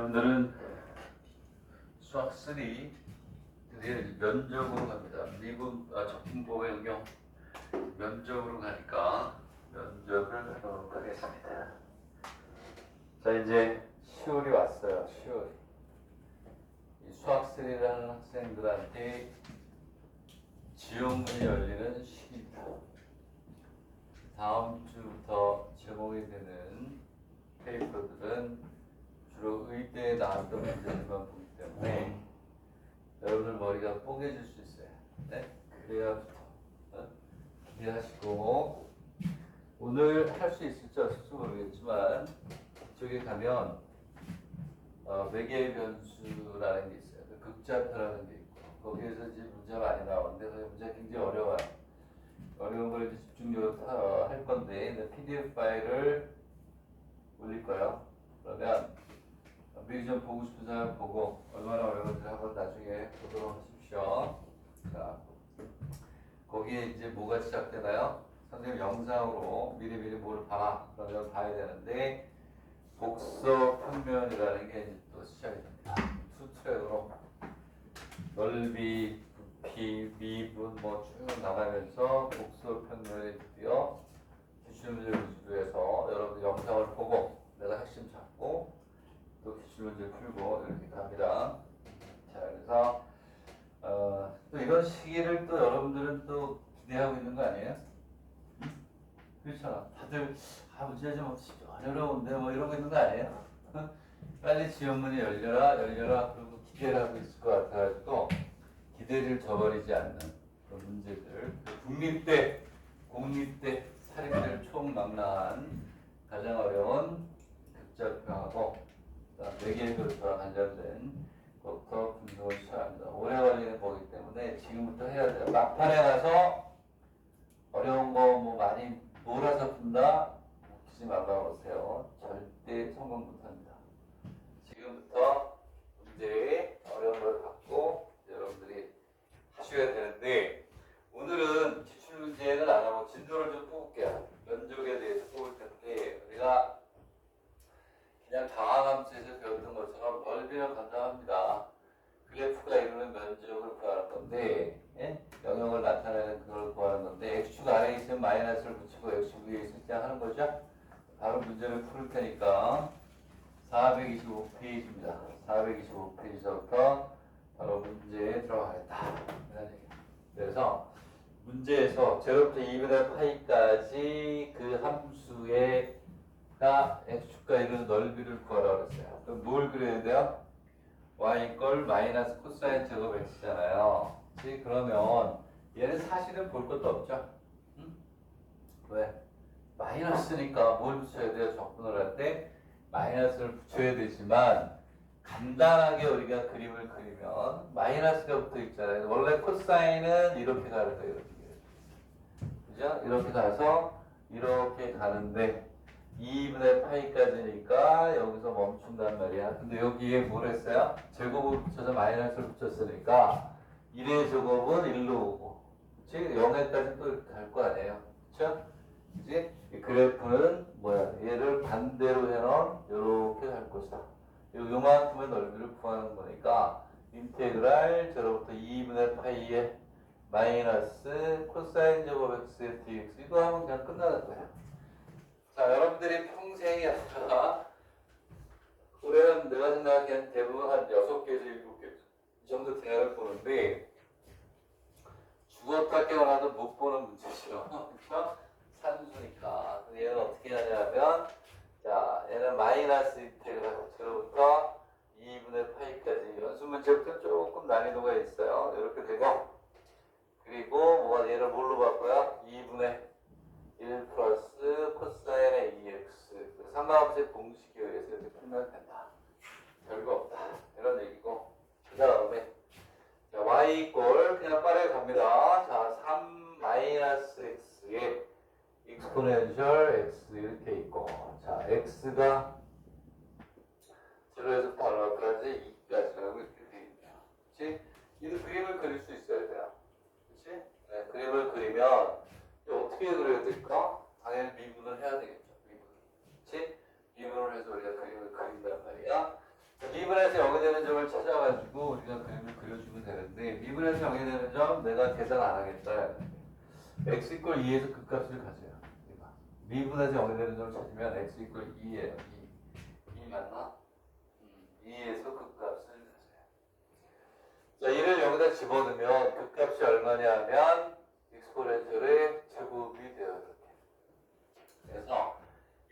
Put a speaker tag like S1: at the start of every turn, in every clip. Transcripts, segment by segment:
S1: 오늘은 수학 3 드디어 면적으로 갑니다. 적분법의 응용 면적으로 가니까 면적을 하도록 하겠습니다. 자, 이제 10월이 왔어요. 10월. 이 수학 3를 하는 학생들한테 지원문이 열리는 시기입니다. 다음 주부터 제공이 되는 페이퍼들은 주로 의대에 나왔던 문제들만 보기 때문에 여러분들 머리가 뽀개질 수 있어요. 네? 그래야부터 기대하시고, 오늘 할 수 있을지 없을지 모르겠지만 이쪽에 가면 매개의 변수라는 게 있어요. 극좌표라는 게 있고, 거기에서 이제 문제가 많이 나오는데 그 문제가 굉장히 어려워요. 어려운 걸 이제 집중적으로 할 건데, PDF 파일을 올릴 거예요. 그러면 미리 좀 보고 싶은 사람 보고 얼마나 어려운지 한번 나중에 보도록 하십시오. 자, 거기에 이제 뭐가 시작되나요? 선생님 영상으로 미리 뭐를 봐. 그러면 봐야 되는데, 복서 평면이라는 게 이제 또 시작이 됩니다. 투트랙으로 넓이, 부피, 미분 뭐 쭉 나가면서 복서 평면에 드디어 기출문제 위주로 해서 여러분들 영상을 보고 내가 핵심 잡고 또 기출문제 풀고 이렇게 갑니다. 자, 그래서 또 이런 시기를 또 여러분들은 또 기대하고 있는 거 아니에요? 그렇잖아. 다들 문제 좀 어려운데 뭐 이러고 있는 거 아니에요? 빨리 지원문이 열려라 그리고 기대를 하고 있을 것 같아가지고 기대를 저버리지 않는 그런 문제들. 국립대, 공립대, 사립대를 총망라한 가장 어려운 극좌표하고 매개의 변수와 관련된 것부터 분석을 시작합니다. 오래 걸리는 거기 때문에 지금부터 해야 돼요. 막판에 가서 어려운 거 뭐 많이 몰아서 푼다 웃기지 말라고 하세요. 절대 성공 못합니다. 지금부터 문제에 어려운 걸 갖고 여러분들이 하셔야 되는데, 오늘은 기출문제는 안 하고 진도를 좀 뽑을게요. 면적에 대해서 뽑을 텐데, 우리가 그냥 다항함수에서 배웠던 것처럼 넓이를 감당합니다. 그래프가 이루는 면적을 구하는 건데, 영역을 나타내는 그걸 구하는 건데, x축 아래에 있으면 마이너스를 붙이고 x축 위에 있을 때 하는 거죠. 바로 문제를 풀 테니까 425페이지입니다. 425페이지부터 바로 문제에 들어가겠다. 그래서 문제에서 제로부터 2분의 파이까지 그 함수가 x축과 이루는 넓이를 구하라고 그랬어요. 그럼 뭘 그려야 돼요? y 걸 마이너스 코사인 제곱 x잖아요. 그러면 얘는 사실은 볼 것도 없죠. 응? 왜? 마이너스니까 뭘 붙여야 돼요? 적분을 할 때 마이너스를 붙여야 되지만, 간단하게 우리가 그림을 그리면 마이너스가 붙어 있잖아요. 원래 코사인은 이렇게 가는 거예요. 이렇게. 그죠? 이렇게 가서 이렇게 가는데 2분의 파이까지니까 여기서 멈춘단 말이야. 근데 여기에 뭘 했어요? 제곱을 붙여서 마이너스를 붙였으니까 1의 제곱은 1로 오고, 그치? 0에까지 또 이렇게 갈 거 아니에요. 그쵸? 그치? 이 그래프는 뭐야? 얘를 반대로 해놓은 이렇게 갈 것이다. 요만큼의 넓이를 구하는 거니까 인테그랄 제로부터 2분의 파이에 마이너스 코사인 제곱 x의 dx, 이거 하면 그냥 끝나는 거예요. 자, 여러분들이 평생에 하다가 올해는 내가 생각하기엔 대부분 한 6개에서 7개 이 정도 대학을 보는데, 죽었다 깨어나도 못 보는 문제죠. 그렇죠? 산수니까. 얘는 어떻게 하냐면, 자, 얘는 마이너스 인테그랄 제로부터 2분의 파이까지 연수 문제부터 조금 난이도가 있어요. 이렇게 되고, 그리고 뭐가 얘를 뭘로 바꿔요? 2분의 1 플러스 코사인의 2x, 삼각함수의 공식에 의해서 이렇게 풀면 된다. 별거 없다. 이런 얘기고, 그 다음에 y 꼴 그냥 빠르게 갑니다. 자, 3 마이너스 x에 익스포넨셜 x 이렇게 있고, 자, x가 0에서 바로 앞까지 2까지라고 이렇게 되어 있네요. 그치? 이 그림을 그릴 수 있어야 돼요. 그치? 네, 그림을 그리면 어떻게 그려야 될까? 당연히 미분을 해야 되겠죠. 미분. 그치? 미분을 해서 우리가 그림을 그린단 말이야. 미분에서 0이 되는 점을 찾아가지고 우리가 그림을 그려주면 되는데 미분에서 0이 되는 점 내가 계산 안 하겠다. x 이퀄 2에서 그 값을 가져요. 미분에서 0이 되는 점을 찾으면 x 이퀄 2예요. 2 맞나? 2에서 그 값을 가져요. 자, 2를 여기다 집어넣으면 그 값이 얼마냐 하면 익스포넨셜의 제곱이 돼요. 이렇게. 그래서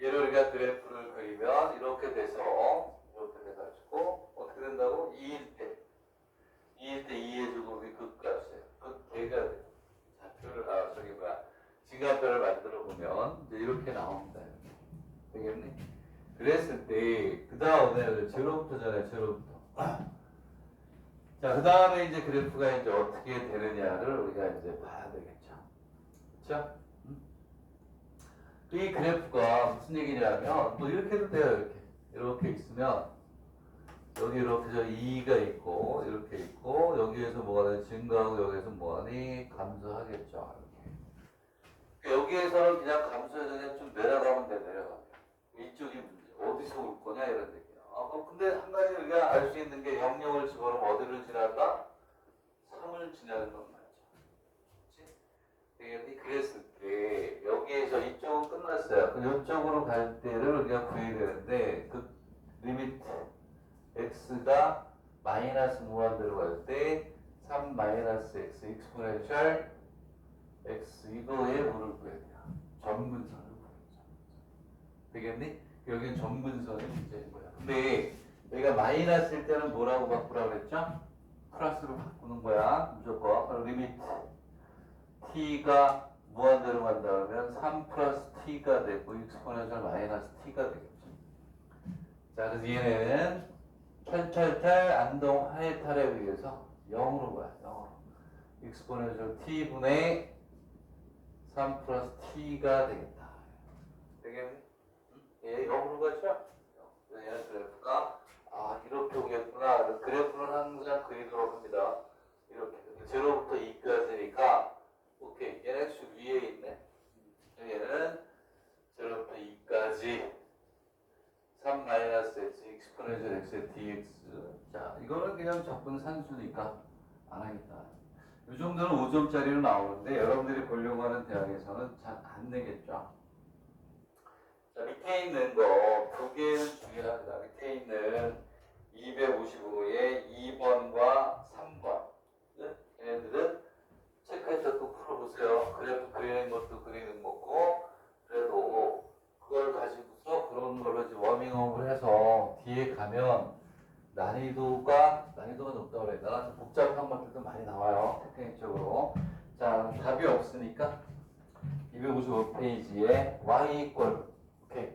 S1: 얘를 우리가 그래프를 그리면 이렇게 돼서 이렇게 돼가지고 어떻게 된다고? 2일 때 2의 제곱이 그 값이에요. 그 대가 돼요. 좌표를 저기 뭐야 지간표를 만들어 보면 이제 이렇게 나옵니다. 이렇게. 되겠니? 그랬을 때 그 다음에 제로부터잖아요. 제로부터. 자, 그 다음에 이제 그래프가 이제 어떻게 되느냐를 우리가 이제 봐야 되겠죠. 그렇죠? 이 그래프가 무슨 얘기냐면 뭐 이렇게 해도 돼요. 이렇게 있으면 여기 이렇게 저 2가 있고 이렇게 있고 여기에서 뭐가 돼? 증가하고 여기에서 뭐하니? 감소하겠죠. 이렇게. 여기에서는 그냥 감소해서 그냥 좀 내려가면 돼. 내려가면. 이쪽이 문제. 어디서 올 거냐 이런 얘기야. 근데 한 가지 우리가 알 수 있는 게 영역을 집어넣으면 어디를 지날까? 3을 지나는 건 맞죠. 그렇지? 그랬을 때 여기에서 이쪽은 끝났어요. 그럼 이쪽으로 갈 때를 우리가 구해야 되는데 그 리미트 x가 마이너스 무한대로 갈 때 3 마이너스 x 익스포넨셜 x 이거에 뭐를 구해야 돼요? 점근선을 구해야죠. 되겠니? 여기는 점근선의 문제인 거야. 근데 여기가 마이너스일 때는 뭐라고 바꾸라고 그랬죠? 플러스로 바꾸는 거야. 무조건. 리미트 t가 무한대로 간다면 3 플러스 t가 되고 익스포넨셜 마이너스 t가 되겠죠. 자, 그래서 얘는 탈 안동 하이탈에 의해서 0으로 가요. 0으로. 익스포넨셜 t분의 3 플러스 t가 되겠다. 되겠니? 예, 0으로 가죠? 얘는 그래프가 이렇게 오겠구나. 그래프는 항상 그리도록 합니다. 이렇게. 0부터 2까지니까 오케이. 얘는 x 위에 있네. 얘는 0부터 2까지 3 마이너스 x 익스포넨셜 x의 dx. 자, 이거는 그냥 적분 산수니까 안 하겠다. 이 정도는 5점짜리로 나오는데 여러분들이 보려고 하는 대학에서는 잘 안 내겠죠. 자, 밑에 있는 거 두 개는 중요합니다. 밑에 있는 255의 2번과 3번. 얘네들은 체크해서 또 풀어보세요. 그래프 그리는 것도 그리는 거고, 그래도 그걸 가지고서 그런 걸로 이제 워밍업을 해서 뒤에 가면 난이도가 높다고 그래야 되나? 복잡한 것들도 많이 나와요. 테크닉적으로. 자, 답이 없으니까 255페이지에 y 이퀄 오케이.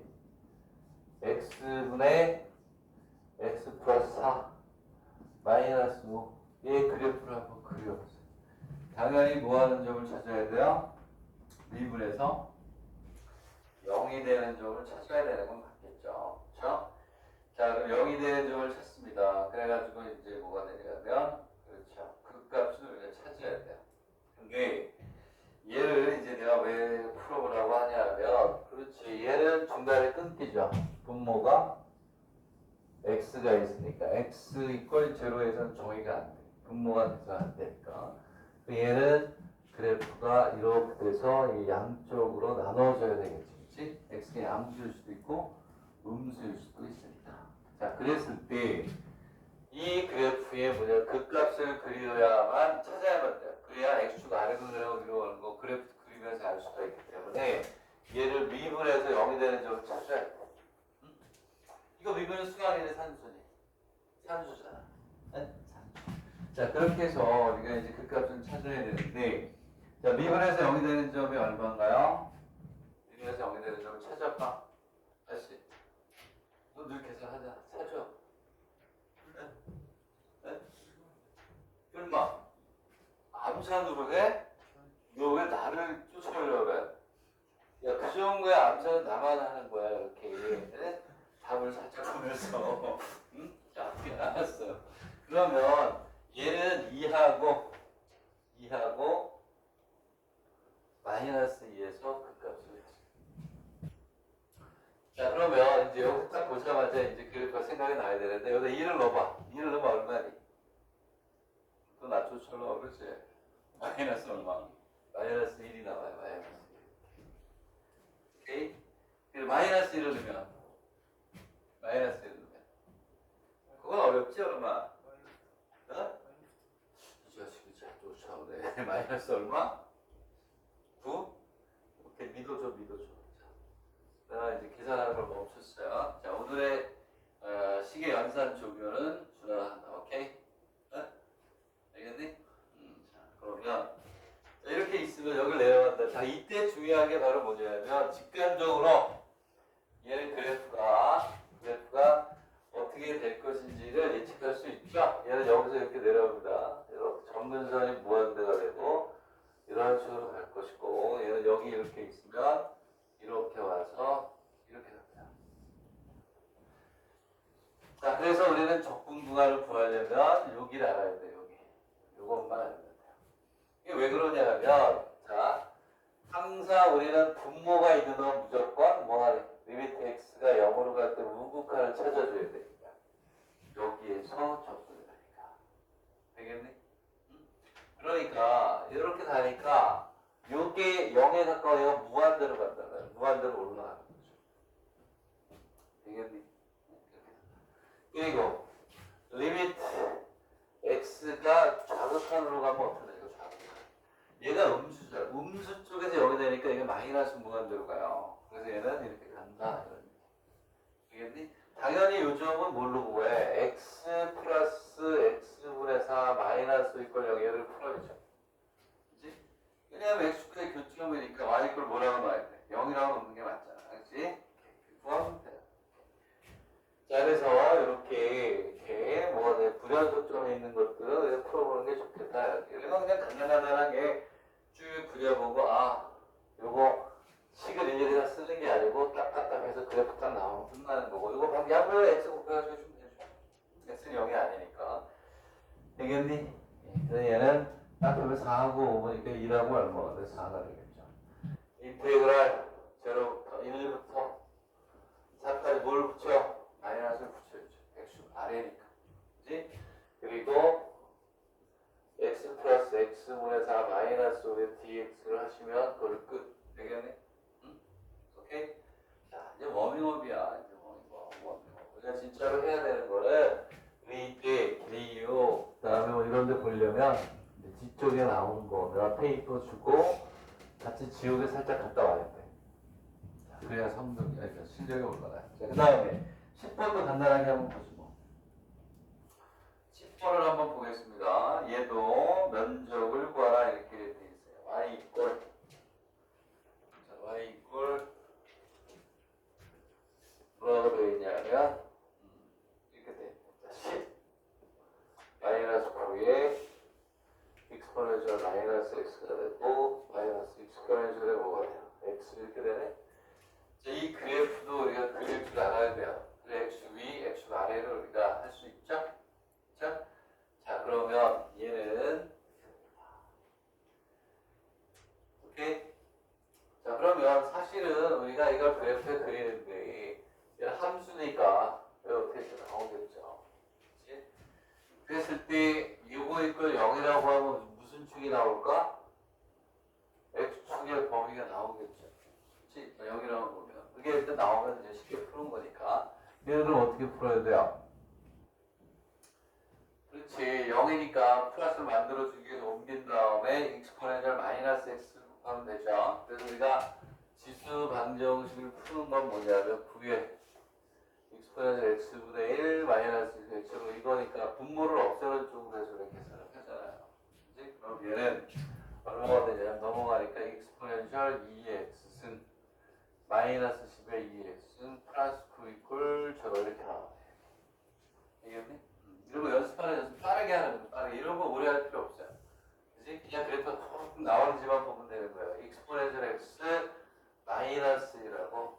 S1: x분의 x 플러스 4 마이너스 5의 그래프를 한번 그려보세요. 당연히 뭐하는 점을 찾아야 돼요? 미분에서 0이 되는 점을 찾아야 되는 건 맞겠죠. 그렇죠? 자, 그럼 0이 되는 점을 찾습니다. 그래가지고 이제 뭐가 되냐면 그렇죠. 그 값을 우리가 찾아야 돼요. 근데 얘를 이제 내가 왜 풀어보라고 하냐면 그렇지. 얘는 중간에 끊기죠. 분모가 x가 있으니까 x 이퀄 제로에서는 정의가 안 돼. 분모가 돼서 안 되니까. 얘는 그래프가 이렇게 돼서 이 양쪽으로 나눠져야 되겠지. 그렇지? x가 양수일 수도 있고 음수일 수도 있으니까. 자, 그랬을 때 이 그래프의 뭐냐 그 값을 그려야만 찾아야만 돼요. 그래야 x축 아래로 내려가고 위로 가는 거 그래프 그리면서 알 수가 있기 때문에 얘를 미분해서 0이 되는 점을 찾아야 돼. 응? 이거 미분은 수학이네 산수니. 산수잖아. 응? 산수. 자, 그렇게 해서 우리가 이제 그 값을 찾아야 되는데 자, 미분해서 0이 되는 점이 얼마인가요? 미분해서 0이 되는 점을 찾아봐. 다시. 너 늘 계산하자. 사줘. 얼마? 암산으로 해? 너 왜 나를 쫓아오려고 해? 야, 그 정도의 암산은 나만 하는 거야, 이렇게. 네? 답을 살짝 보면서. 응? 자, 알았어요. 그러면 얘는 2하고 마이너스 2에서 그 값을 했어요. 자, 그러면 이제 여기서 딱 보자마자 이제 그래프가 생각이 나야 되는데, 여기다 2를 넣어봐. 2를 넣으면 얼마니? 또 낮춰철로 그렇지? 마이너스 얼마? 마이너스 1이 나와요. 마이너스 1. 오케이? 그리고 마이너스 1을 넣으면 마이너스 1을 넣으면 그건 어렵지 얼마? 어? 이 자식이 잘 쫓아오네. 마이너스 얼마? 9? 오케이, 믿어줘. 내가 이제 계산하는 걸 멈췄어요. 자, 오늘의 시계 연산 조교는 준하가 한다. 오케이? 어? 알겠니? 자, 그러면 자, 이렇게 있으면 여기를 내려간다. 자, 이때 중요한 게 바로 뭐냐면 직관적으로 얘는 그래프가 어떻게 될 것인지를 예측할 수 있죠. 얘는 여기서 이렇게 내려옵니다. 이렇게 점근선이 무한대가 되고 이런 식으로 갈 것이고, 얘는 여기 이렇게 있으면 이렇게 와서 이렇게 갑니다. 자, 그래서 우리는 적분분할을 구하려면 여기를 알아야 돼요. 여기. 요것만 알면 돼요. 이게 왜 그러냐면, 자, 항상 우리는 분모가 있는 건 무조건 뭐하래? 리미트 x가 0으로 갈 때 우극한을 찾아줘야 됩니다. 여기에서 접근을 하니까. 되겠니? 그러니까 이렇게 가니까 요게 0에 가까워 얘가 무한대로 간다면 무한대로 올라가는 거죠. 되겠니? 그리고 리미트 x가 좌극한으로 가면 어떻게 돼요? 좌극한. 얘가 음수죠. 음수 쪽에서 여기 되니까 이게 마이너스 무한대로 가요. 그래서 얘는 이렇게 간다. 되겠니? 당연히 요즘은 뭘로 구해? x 플러스 x분의 4 마이너스 이퀄 0 얘를 풀어야죠. 그치? 왜냐하면 x축의 교점이니까 y꼴 뭐라고 넣어야 돼? 0이라고 넣는 게 맞잖아. 그치? 구하면 돼요. 자, 그래서 이렇게 뭐가 돼? 불연소점에 있는 것들을 풀어보는 게 좋겠다. 이거 그냥 간단하게 쭉 그려보고, 아, 요거 식을 일일이 다 쓰는 게 아니고 딱딱딱해서 그래프 딱 나오면 끝나는 거고, 이거 방금 양변에 x 곱해가지고 주면 되죠. x는 0이 아니니까. 되겠니? 그래서 얘는 딱 그러면 4하고 5니까 2하고 얼마가 돼? 4가 되겠죠. 인테그랄 0부터 1부터 4까지 뭘 붙여? 마이너스를 붙여야죠. x 아래니까. 그지? 그리고 x 플러스 x분의 4 마이너스 5의 dx를 하시면 그걸 끝. 되겠니? 응? 오케이? 자, 이제 워밍업이야. 이제 워밍업. 우리가 진짜로 해야 되는 거는 리드, 개요, 그 다음에 뭐 이런 데 보려면 뒤쪽에 나오는 거 내가 페이퍼 주고 같이 지우개 살짝 갔다 와야 돼. 자, 그래야 성능이, 그러니까 실력이 올라가요. 자, 그 다음에 10번도 간단하게 한번 보죠. 뭐. 10번을 한번 보겠습니다. 얘도 면적을 구하라 이렇게 돼 있어요. y 이꼴 자, y 이꼴 뭐라고 되어 있냐면 이렇게 돼 있습니다. 10 마이너스 9에 익스포넨셜 마이너스 x가 되고 마이너스 익스포넨셜에 뭐가 돼요? x 이렇게 되네. 자, 이 그래프도 우리가 그릴 줄 알아야 돼요. 그래 x 위, x 아래를 우리가 할 수 있죠? 자, 그러면 얘는 오케이. 자, 그러면 사실은 우리가 이걸 그래프에 그리는데 얘는 함수니까 어떻게 나오겠죠? 그치? 그랬을 때 이거 이걸 0이라고 하면 무슨 축이 나올까? x축의 범위가 나오겠죠. 그치? 0이라고 보면 그게 일단 나오면 이제 쉽게 푸는 거니까 얘를 어떻게 풀어야 돼요? 그렇지. 0이니까 플러스를 만들어주기 위해서 옮긴 다음에 익스포넨셜 마이너스 x 하면 되죠. 그래서 우리가 지수 방정식을 푸는 건 뭐냐면 9에 익스포넨셜 x분의 1 마이너스 x로 이거니까 분모를 없애는 쪽으로 해서 이렇게 계산을 하잖아요. 그치? 그럼 얘는 얼마가 되냐면 넘어가니까 익스포넨셜 2x승 마이너스 10의 2x승 플러스 9 이꼴 저거 이렇게 나와요. 알겠니? 이런 거 연습 빠르게 하는 거, 빠르게. 이런 거 오래 할 필요 없어요. 그지? 그냥 그래프 톡 나오는지만 보면 되는 거예요. 익스포넨셜 x 마이너스 1하고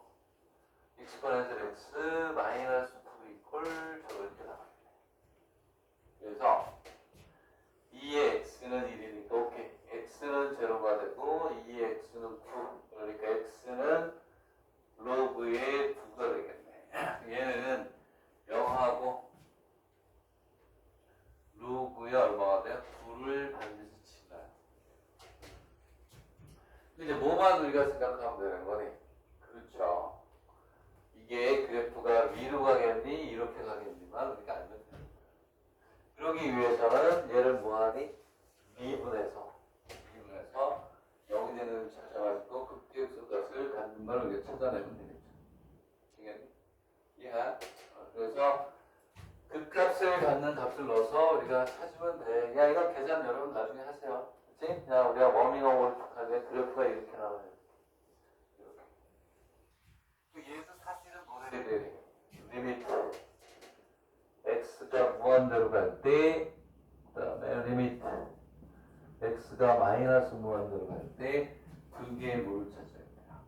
S1: 익스포넨셜 x 마이너스 9 이꼴 저거 이렇게 나와요. 그래서 2의 x는 1이니까 오케이. x는 제로가 되고 2의 x는 9. 그러니까 x는 로그의 9가 되는 거니? 그렇죠. 이게 그래프가 위로 가겠니? 이렇게 가겠니만 우리가 알면 됩니다. 그러기 위해서는 얘를 뭐하니? 미분해서 0이 되는 찾아가지고 극대역수 값을 갖는 걸 우리가 찾아내면 되겠죠. 되겠니? 이해하? 그래서 극값을 갖는 값을 넣어서 우리가 찾으면 돼. 야, 이거 계산 여러분 나중에 하세요. 그치? 야, 우리가 워밍업을 하게 그래프가 이렇게 나와요. 이렇게. 얘도 사실은 모델이 리미트 x가 무한대로 갈 때, 그 다음에 리미트 x가 마이너스 무한대로 갈 때 두 개의 물을 찾아야 돼요.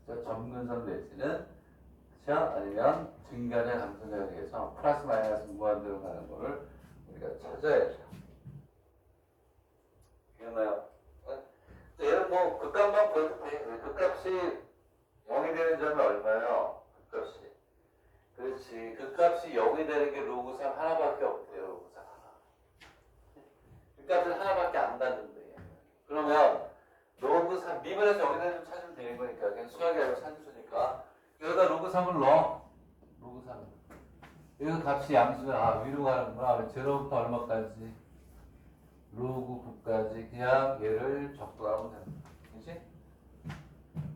S1: 그래서 점근선 내지는 그렇죠? 아니면 증가량 감소량에 대해서 플러스 마이너스 무한대로 가는 거를 우리가 찾아야죠. 기억나요? 얘는 뭐 극값만 보여도 돼. 극값이 0이 되는 점이 얼마예요? 극값이. 그렇지. 극값이 0이 되는 게 로그 3 하나밖에 없대요. 로그 3 하나. 극값은 하나밖에 안 닿는데. 그러면 로그 3 미분에서 0이 되는 점 찾으면 되는 거니까. 그냥 수학이 아니고 산수니까. 여기다 로그 3을 넣어. 로그 3. 여기서 값이 양수가 위로 가는구나. 제로부터 얼마까지? 로그 9까지 그냥 얘를 적도하면 됩니다. 그치?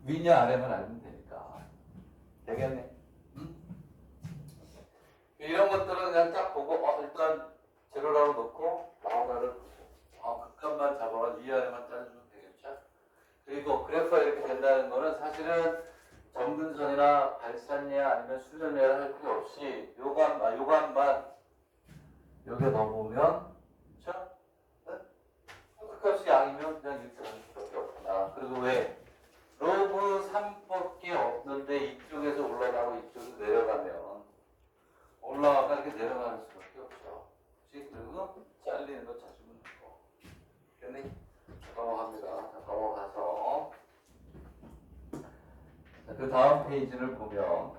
S1: 위냐 아래만 알면 되니까. 되겠네? 응? 이런 것들은 그냥 딱 보고 일단 제로라고 놓고 나오나를 극값만 잡아가 위아래만 따져주면 되겠죠? 그리고 그래프가 이렇게 된다는 거는 사실은 점근선이나 발산이야 아니면 수련이야 할 필요 없이 요감만 여기에 넣어보면 그렇죠? 극값이 양이면 그냥 이렇게 가는 수밖에 없구나. 그리고 왜? 로그 3밖에 없는데 이쪽에서 올라가고 이쪽에서 내려가면 올라가가 이렇게 내려가는 수밖에 없죠. 그치? 그리고 잘리는 거 찾으면 되고. 됐니? 넘어갑니다. 자, 넘어가서 그 다음 페이지를 보면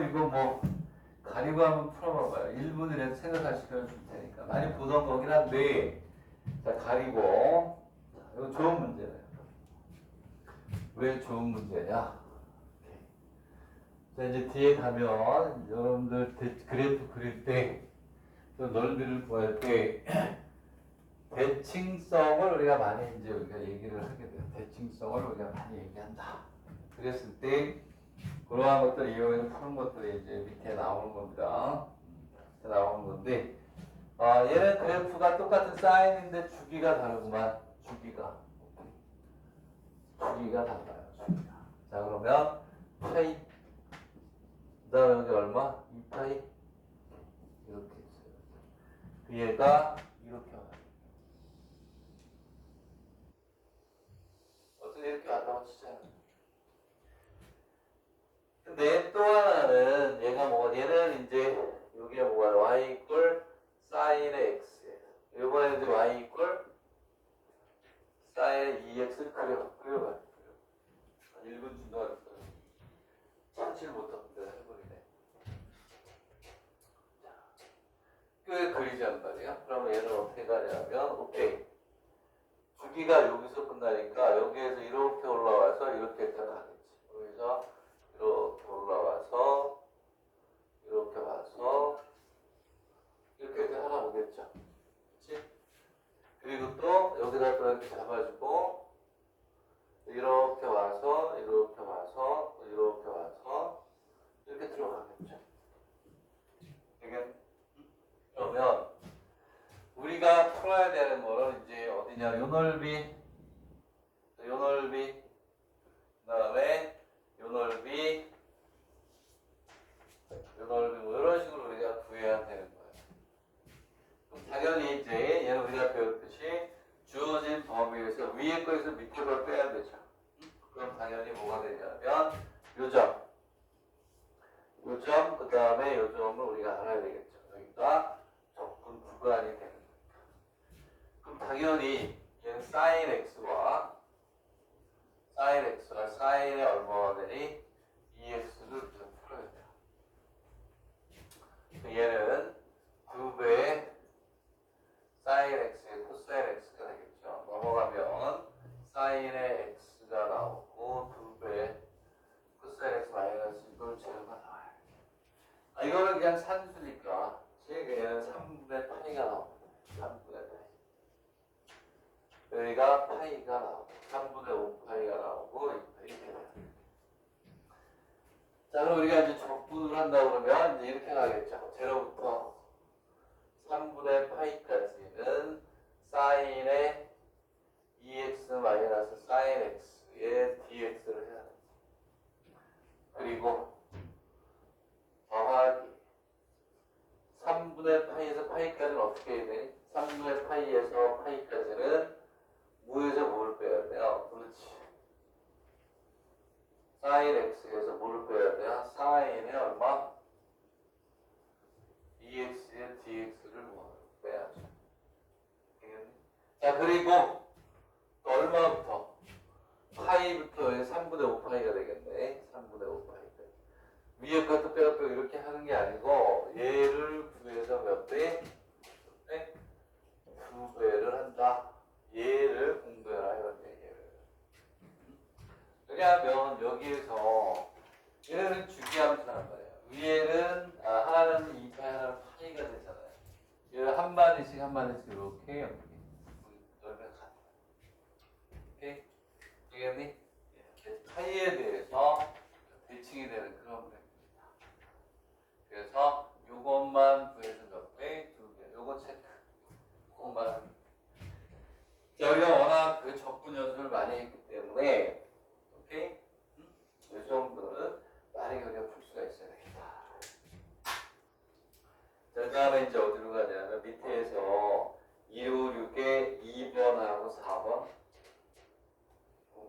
S1: 이거 뭐 가리고 한번 풀어봐봐요. 1분 이내에 생각할 시간을 줄 테니까 많이 보던 거긴 한데 자 가리고 이거 좋은 문제예요. 왜 좋은 문제냐? 자 이제 뒤에 가면 여러분들 그래프 그릴 때 또 넓이를 구할 때 대칭성을 우리가 많이 이제 우리가 얘기를 하게 돼요. 대칭성을 우리가 많이 얘기한다. 그랬을 때 그러한 것들 이용해서 푸는 것들이 이제 밑에 나오는 겁니다. 밑에 나오는 건데 얘는 그래프가 똑같은 사인인데 주기가 다르구만. 주기가 달라요. 주기가. 자 그러면 파이 그다음에 여기 얼마? 2파이 이렇게 있어요. 그 얘가 이렇게 와요. 어떻게 이렇게 왔다고 치잖아요. 근데 또 하나는 얘가 얘는 이제 여기가 뭐가 y 이퀄 사인의 x예요. 이번에 이제 y 이퀄 사인의 2x를 그려봐요. 1분 준다고 했어요. 참지를 못합니다. 해버리네. 꽤 그리자는 말이에요. 그러면 얘는 어떻게 가냐면 오케이. 주기가 여기서 끝나니까 여기에서 이렇게 올라와서 이렇게 가겠지. 여기서 이렇게 올라와서 이렇게 와서 이렇게 하나 오겠죠. 그렇지? 그리고 또 여기다 또 이렇게 잡아주고 이렇게 와서 이렇게 와서 이렇게 와서 이렇게 들어가겠죠. 되겠? 그러면 우리가 풀어야 되는 거는 이제 어디냐? 요 넓이, 그다음에 요 넓이 뭐 이런 식으로 우리가 구해야 되는 거예요. 그럼 당연히 이제 얘는 우리가 배웠듯이 주어진 범위에서 위에 거에서 밑에 걸 빼야 되죠. 그럼 당연히 뭐가 되냐면 요점, 그 다음에 요점을 우리가 알아야 되겠죠. 여기가 접근 구간이 되는 거예요. 그럼 당연히 얘는 sin x와 sin의 얼마가 되니? 2x를 좀 풀어야 돼요. 얘는 2배 sin x의 cosine x가 되겠죠. 넘어가면 sin의 x가 나오고 2배 그냥 산수니까 얘는 3분의 파이가 나옵니다. 3분의 파이. 여기가 파이가 나오고 3분의 5파이가 나오고 이렇게 돼요. 자, 그럼 우리가 이제 적분을 한다고 그러면 이제 이렇게 가겠죠. 제로부터 3분의 파이까지는 사인의 2x 마이너스 사인 x의 dx를 해야 돼. 그리고 더하기 3분의 파이에서 파이까지는 어떻게 해야 되니? 3분의 파이에서 파이까지는 무에서 뭐를 빼야 돼요? 그렇지. 사인 x에서 뭐를 빼야 돼요? 사인의 얼마? 2x의 dx를 뭐 빼야죠. 되겠니? 자, 그리고 또 얼마부터? 파이부터 3분의 5파이가 되겠네. 3분의 5파이가. 위에 것도 빼고 이렇게 하는 게 아니고 얘를 구해서 몇 배? 네? 2배를 한다. 얘를 공부해라 이런 얘기예요. 왜냐하면 여기에서 얘는 주기함수란 말이에요. 위에는 하나는 2파이 하나는 파이가 되잖아요. 얘를 한 마디씩 한 마디씩 이렇게 여기 넓면 가. 오케이? 되겠니? 파이에 대해서 대칭이 되는 그런 문제입니다. 그래서 요것만 구해서 몇 배? 2배. 요거 체크. 그것만. 자, 우리가 워낙 그 적분 연습을 많이 했기 때문에, 오케이? 이 정도는 많이 그냥 풀 수가 있어야 되겠다. 자, 그 다음에 이제 어디로 가냐면 밑에서 2, 5, 6에 2번하고 4번.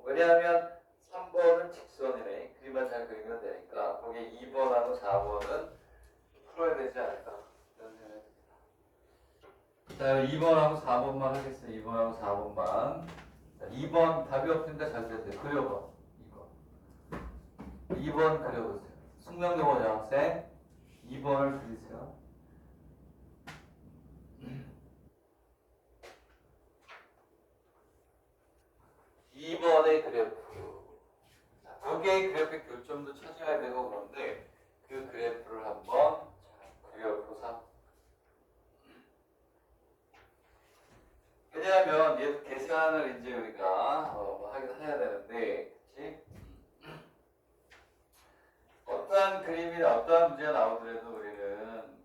S1: 왜냐하면 3번은 직선이네. 그림만 잘 그리면 되니까, 거기 2번하고 4번은 풀어야 되지 않을까. 이런 생각이 듭니다. 자, 2번하고 4번만 하겠어요. 2번하고 4번만. 자, 2번 답이 없으니까 잘 됐어요. 그려봐. 2번 그려보세요. 숙명여고 여학생 2번을 그리세요. 2번의 그래프. 자, 두 개의 그래프의 교점도 찾아야 되고 그런데 그 그래프를 한번 그려보자. 왜냐하면 얘도 계산을 이제 우리가 하긴 해야 되는데, 그치? 어떠한 그림이나 어떠한 문제가 나오더라도 우리는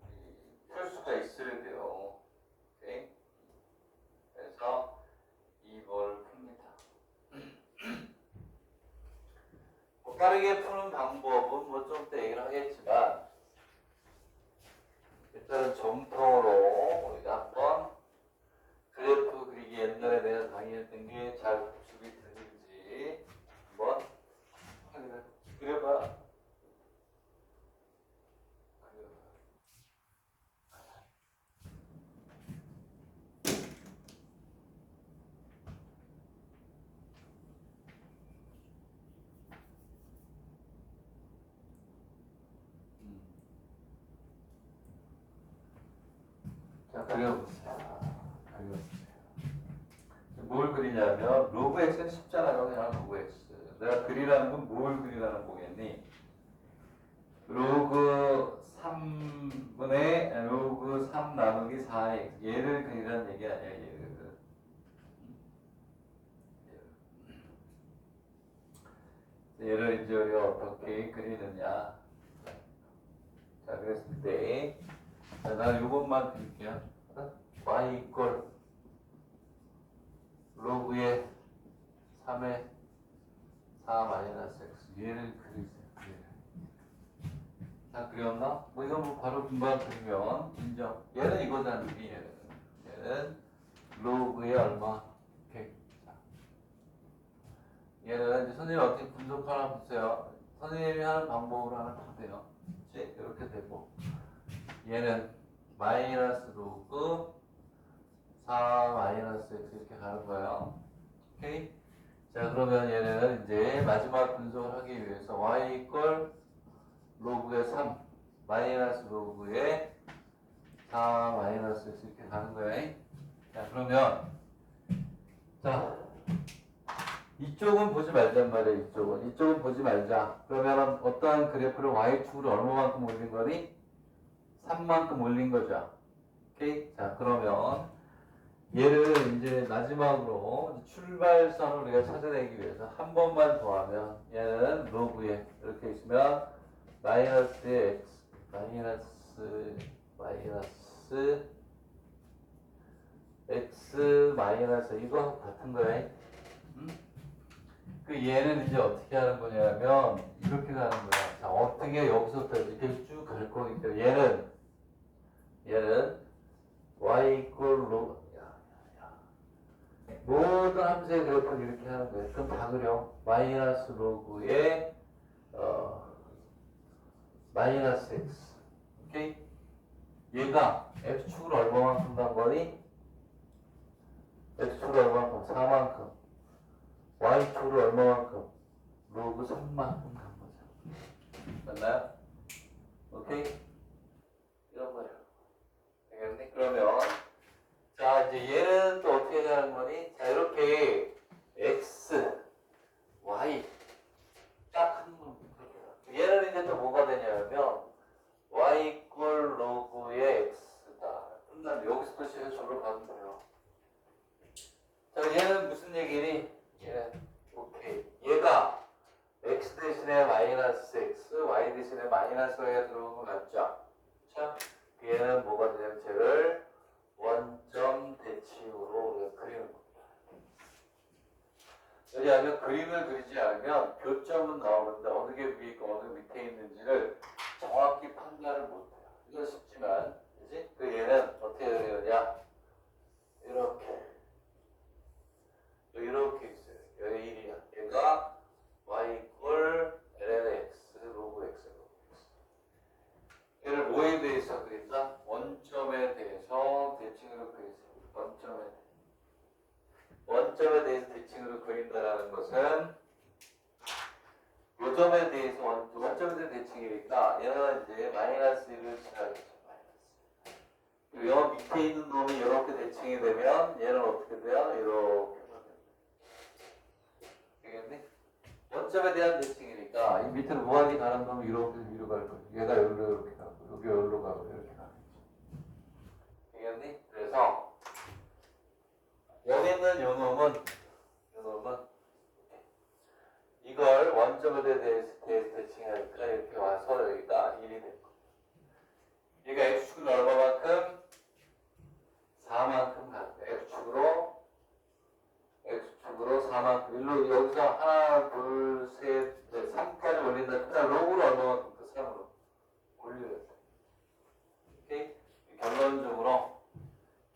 S1: 풀 수가 있어야 돼요. 오케이? 그래서 2번을 풉니다. 빠르게 푸는 방법은 뭐 좀 더 얘기를 하겠지만, 일단은 정통으로 우리가 한번 그래프 그리기 옛날에 내가 강의했던 게 잘 복습이 되는지 한번 확인해. 그려봐. 자, 그려보세요. 그려보세요. 뭘 그리냐면 로그 x는 쉽잖아요. 그냥 로그 x. 내가 그리라는 건 뭘 그리라는 거겠니? 로그 3분의 로그 3 나누기 4x 얘를 그리라는 얘기 아니야. 얘를 이제 우리가 어떻게 그리느냐. 자, 그랬을 때 자, 나는 이것만 그릴게요. y 이퀄 로그의 3의 4 마이너스 x 얘를 그리세요. 다 그렸나? 뭐 이거 뭐 바로 금방 그리면 인정. 얘는 이거잖아. 얘는 로그의 얼마? 100. 얘는 이제 선생님이 어떻게 분석하나 보세요. 선생님이 하는 방법으로 하면 다 돼요. 그치? 이렇게 되고 얘는 마이너스 로그 4 마이너스 x 이렇게 가는 거예요. 오케이? 자, 그러면 얘는 이제 마지막 분석을 하기 위해서 y 이퀄 로그의 3 마이너스 로그의 4 마이너스 x 이렇게 가는 거예요. 자, 그러면 자, 이쪽은 보지 말단 말이에요. 이쪽은 보지 말자. 그러면 어떠한 그래프를 y축으로 얼마만큼 올린 거니? 3만큼 올린 거죠. 오케이? 자, 그러면 얘를 이제 마지막으로 출발선을 우리가 찾아내기 위해서 한 번만 더하면 얘는 로그에 이렇게 있으면 마이너스 x 마이너스 x 마이너스 이거 같은 거야. 응? 그 얘는 이제 어떻게 하는 거냐면 이렇게 가는 거야. 자, 어떻게 여기서부터 이렇게 쭉 갈 거니까 얘는 y 이퀄 로그 모든 함수의 그래프를 이렇게 하는 거예요. 그럼 다 그려. 마이너스 로그의 마이너스 x. 오케이? 얘가 x축으로 얼마만큼 간 거니? x축으로 얼마만큼? 4만큼. y축으로 얼마만큼? 로그 3만큼 간 거죠. 맞나요? 오케이? 이런 거예요. 알겠니? 그러면 자, 이제 얘는 또 어떻게 하는 거니? 자, 이렇게 x, y 딱 한 번. 얘는 이제 또 뭐가 되냐면 y 이퀄 로그의 x다. 끝나면 여기서부터 시작해서 저로 가면 돼요. 자, 얘는 무슨 얘기니? 얘는 오케이. 얘가 x 대신에 마이너스 x, y 대신에 마이너스 y가 들어오는 거 맞죠? 자, 얘는 뭐가 되냐면 쟤를 원점 대칭으로 우리가 그리는 겁니다. 왜냐하면 그림을 그리지 않으면 교점은 나오는데 어느 게 위에 있고 어느 게 밑에 있는지를 정확히 판단을 못해요. 이건 쉽지만, 그지? 그 얘는 어떻게 되느냐? 이렇게 있어요. 여기 1이야. 얘가 y 이퀄 ln x 로그 x 로그 x. 얘를 뭐에 대해서 그린다? 원점에 대해서 대칭으로 그리세요. 원점에 대해서 대칭으로 그린다라는 것은 요점에 대해서 원점에 대해서 대칭이니까 얘는 이제 마이너스 1을 지나겠죠. 마이너스. 여 밑에 있는 놈이 이렇게 대칭이 되면 얘는 어떻게 돼요? 이렇게 되겠니? 원점에 대한 대칭이니까 이 밑으로 무한히 가는 놈은 이렇게 위로 갈 거고 얘가 여기로 이렇게 가고 여기 여기로 가고 이렇게 가겠죠. 되겠니? 그래서 여기 있는 요 놈은 이걸 원점에 대해서 대칭하니까 이렇게 와서 여기가 1이 된 거예요. 얘가 x축은 얼마만큼? 4만큼 가는 거예요. x축으로 4만큼. 일로 여기서 하나, 둘, 셋, 넷, 3까지 올린다. 그다음 로그로 얼마만큼? 그 3으로 올려야 돼. 오케이? 결론적으로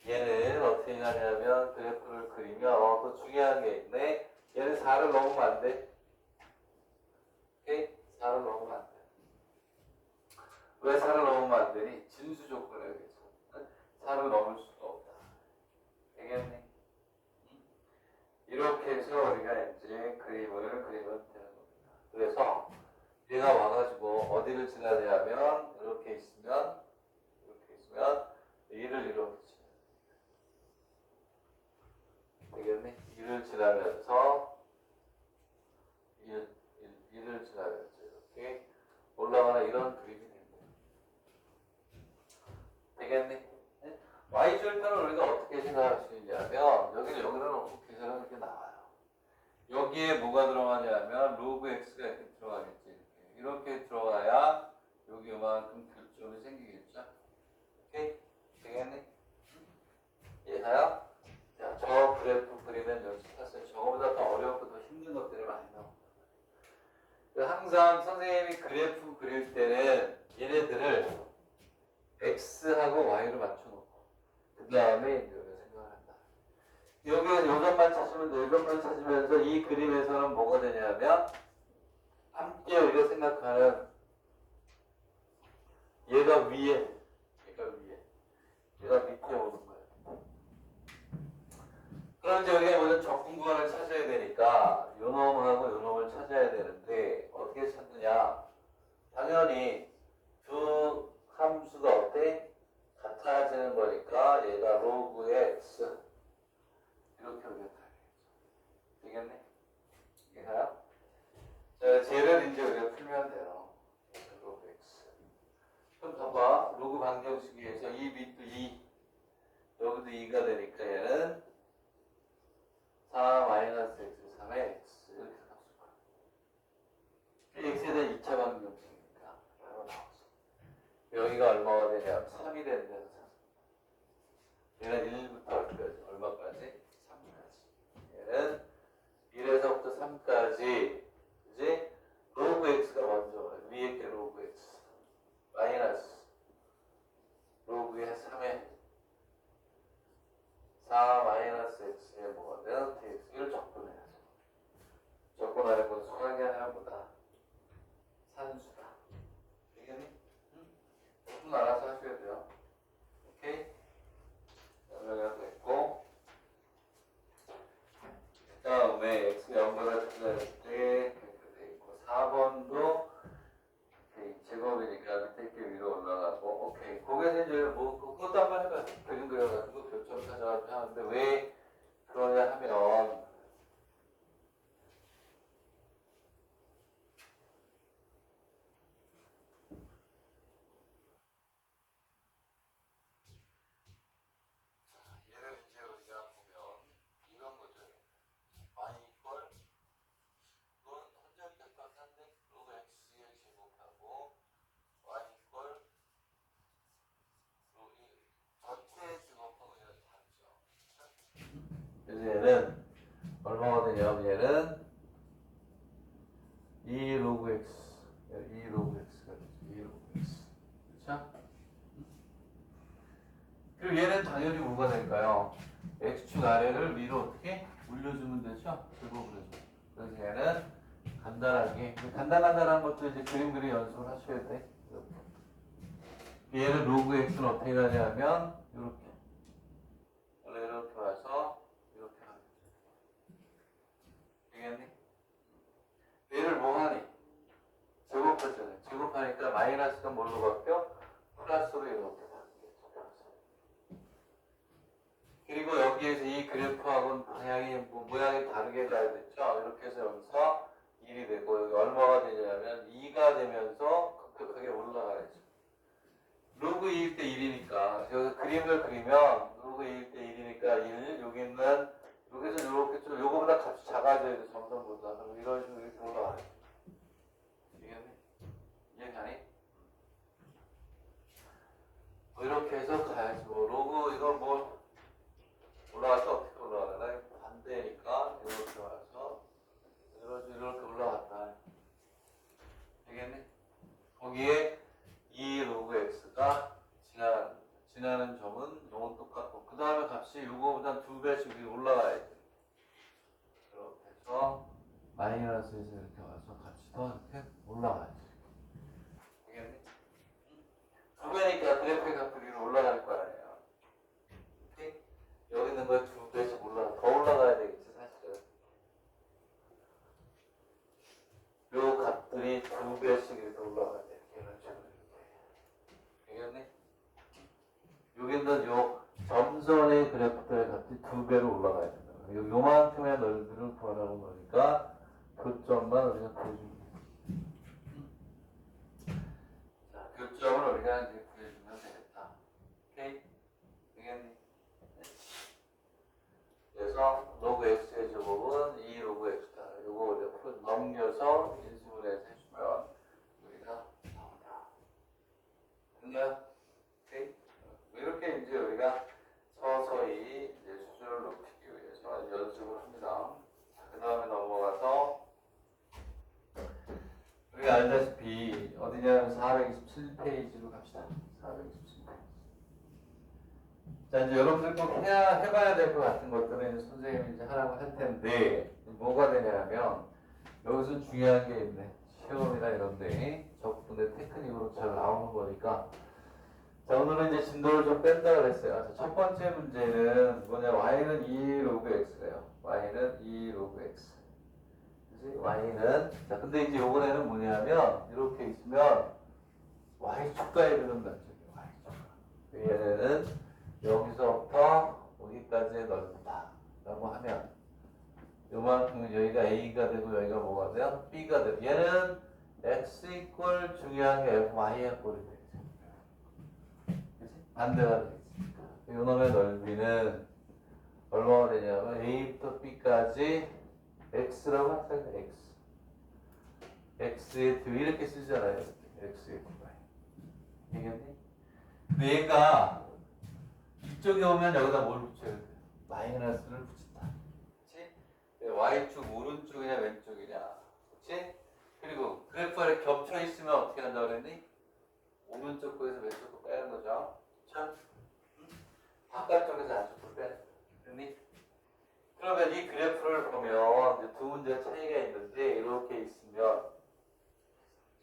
S1: 얘는 어떻게 하냐면 그래프를 그리면 또 중요한 게 있네. 얘는 4를 넘으면 안 돼. 오케이? 4를 넘으면 안 돼. 왜 4를 넘으면 안 되니? 진수 조건에 의해서 4를 넘을 수가 없다. 되겠니? 이렇게 해서 우리가 이제 그림을 그리면 되는 겁니다. 그래서 얘가 와가지고 어디를 지나냐면 이렇게 있으면 1을 이렇게 되겠니? 1을 지나면서 1을 지나면서 이렇게 올라가는 이런 그림이 됩니다. 되겠니? 네? y절편을 우리가 어떻게 생각할 수 있냐면 여기를 놓고 계산하면 이렇게 나와요. 여기에 뭐가 들어가냐면 로그 x가 이렇게 들어가겠지. 이렇게 들어가야 여기 요만큼 교점이 생기겠죠. 오케이? 되겠니? 이해가요? 자, 저 그래프 그리는 연습하세요. 저거보다 더 어렵고 더 힘든 것들이 많이 나옵니다. 항상 선생님이 그래프 그릴 때는 얘네들을 x하고 y로 맞춰놓고 그 다음에 이제 생각을 한다. 여기에서 요점만 찾으면 요점만 찾으면서 이 그림에서는 뭐가 되냐면 함께 우리가 생각하는 얘가 위에 얘가 밑에 오는 거예요. 그럼 이제 우리가 먼저 적분구간을 찾아야 되니까 요 놈하고 요 놈을 찾아야 되는데 어떻게 찾느냐? 당연히 두 함수가 어때? 같아지는 거니까 얘가 로그의 x 이렇게 우리가 가야겠죠. 되겠네? 이해가요? 자, 쟤를 이제 우리가 풀면 돼요. 로그 x. 그럼 봐봐. 로그 방정식에서 이 밑도 2 여기도 2가 되니까 얘는 4 마이너스 x 3의 x 이렇게 나왔을 거야. x에 대한 2차 방정식이니까 여기가 얼마가 되냐 3이 된다. 얘는 1부터 어디까지? 얼마까지? 3까지. 얘는 1에서부터 3까지 그지? 로그 x가 먼저 위에 게 로그 x 마이너스 로그의 3에 4 마이너스 x에 뭐가 되는 dx를 적분해야죠. 적분하는 건 수학이 아니라 뭐다? 산수다. 되겠니? 응? 적분 알아서 하셔야 돼요. 오케이? 여기가 됐고 그 다음에 x가 0보다 크다 때 이렇게 돼 있고 4번도 제곱이니까 밑에 있게 위로 올라가고 오케이 거기서 이제 뭐 그것도 한번 해봐요. 그림 그려가지고 교점 찾아가지고 하는데 왜 그러냐 하면 얘를 이제 우리가 보면 이런 거죠. y 이퀄 이건 혼자 객관한데 로그 x에 제곱하고 y 이퀄 전체 제곱하고 얘는 다르죠. 그래서 얘는 얼마가 되냐면 얘는 2 로그 x 2 로그 x가 되죠. 2 로그 x 그렇죠? 그리고 얘는 당연히 뭐가 될까요? x축 아래를 위로 어떻게 올려주면 되죠? 제곱을 해줘. 그래서 얘는 간단하게 간단한 것도 이제 그림 연습을 하셔야 돼. 이렇게. 얘는 로그 x는 어떻게 가냐면 이렇게 원래 이렇게 와서 이렇게 하는 거죠. 되겠니? 얘를 뭐 하니? 제곱하잖아요. 제곱하니까 마이너스가 뭘로 바뀌어? 플러스로 이렇게 바뀌겠죠. 그리고 여기에서 이 그래프하고는 방향이 모양이 다르게 가야 됐죠. 이렇게 해서 여기서 1이 되고 여기 얼마가 되냐면 2가 되면서 급격하게 올라가야죠. 로그 2일 때 1이니까 여기서 그림을 그리면 로그 2일 때 1이니까 1 여기는 여기서 이렇게 좀 요거보다 값이 작아져야 돼. 점선보다. 그럼 이런 식으로 이렇게 올라가요. 이해했니? 이해가니? 뭐 이렇게 해서 가야지. 뭐 로그 이거 뭐 올라갈 때 어떻게 올라가나? 반대니까 이렇게 와서 이렇게 올라갔다. 되겠니? 거기에 2 로그 x가 지나는 점은 요건 똑같고 그 다음에 값이 요거보다 2배씩 위로 올라가야지. 이렇게 해서 마이너스에서 이렇게 와서 값이 더 이렇게 올라가야지. 되겠니? 2배니까 그래프의 값이 위로 올라갈 거 아니에요. 오케이? 여기 있는 거에 2배씩 더 올라가야 되겠지 사실은. 요 값들이 2배씩 이렇게 올라가야 돼. 이런 식으로 이렇게. 되겠니? 여기는 요 점선의 그래프들의 값이 2배로 올라가야 된다. 요만큼의 넓이를 구하라고 그러니까 교점만 우리가 구해주면 자, 교점을 우리가 이제 구해주면 되겠다. 오케이? 되겠니? 그래서 로그 x의 제곱은 2 로그 x다. 요거 우리가 넘겨서 인수분해서 해주면 우리가 나온다. 됐나요? 오케이? 이렇게 이제 우리가 서서히 이제 수준을 높이기 위해서 연습을 합니다. 그 다음에 넘어가서 우리가 알다시피 어디냐면 427페이지로 갑시다. 427페이지. 자 이제 여러분들 꼭 해봐야 될 것 같은 것들은 이제 선생님이 이제 하라고 할 텐데 뭐가 되냐면 여기서 중요한 게 있네. 시험이나 이런데 적분의 테크닉으로 잘 나오는 거니까 자 오늘은 이제 진도를 좀 뺀다 그랬어요. 첫 번째 문제는 뭐냐 y는 2 로그 x래요. y는 2 로그 x. 그치? y는 자 근데 이제 요번에는 뭐냐면 이렇게 있으면 y축가에 드는 면적이에요. y축가. 얘는 여기서부터 여기까지의 넓이다 라고 하면 요만큼 여기가 a가 되고 여기가 뭐가 돼요? b가 돼요. 얘는 x 이퀄 중요한 게 y의 꼴이 되죠. 반대가 되겠습니까? 이놈의 넓이는 얼마가 되냐면 A부터 B까지 X라고 하세요. X. X의 dy 이렇게 쓰잖아요. X의 dy. 되겠니? 근데 얘가 이쪽에 오면 여기다 뭘 붙여야 돼? 마이너스를 붙인다. 그치? Y축 오른쪽이냐 왼쪽이냐. 그치? 그리고 그래프가 이렇게 겹쳐 있으면 어떻게 한다고 그랬니? 오른쪽 거에서 왼쪽 거 빼는 거죠. 그쵸? 바깥쪽에서 안쪽으로 빼는 거야. 됐니? 그러면 이 그래프를 보면 이제 두 문제가 차이가 있는데 이렇게 있으면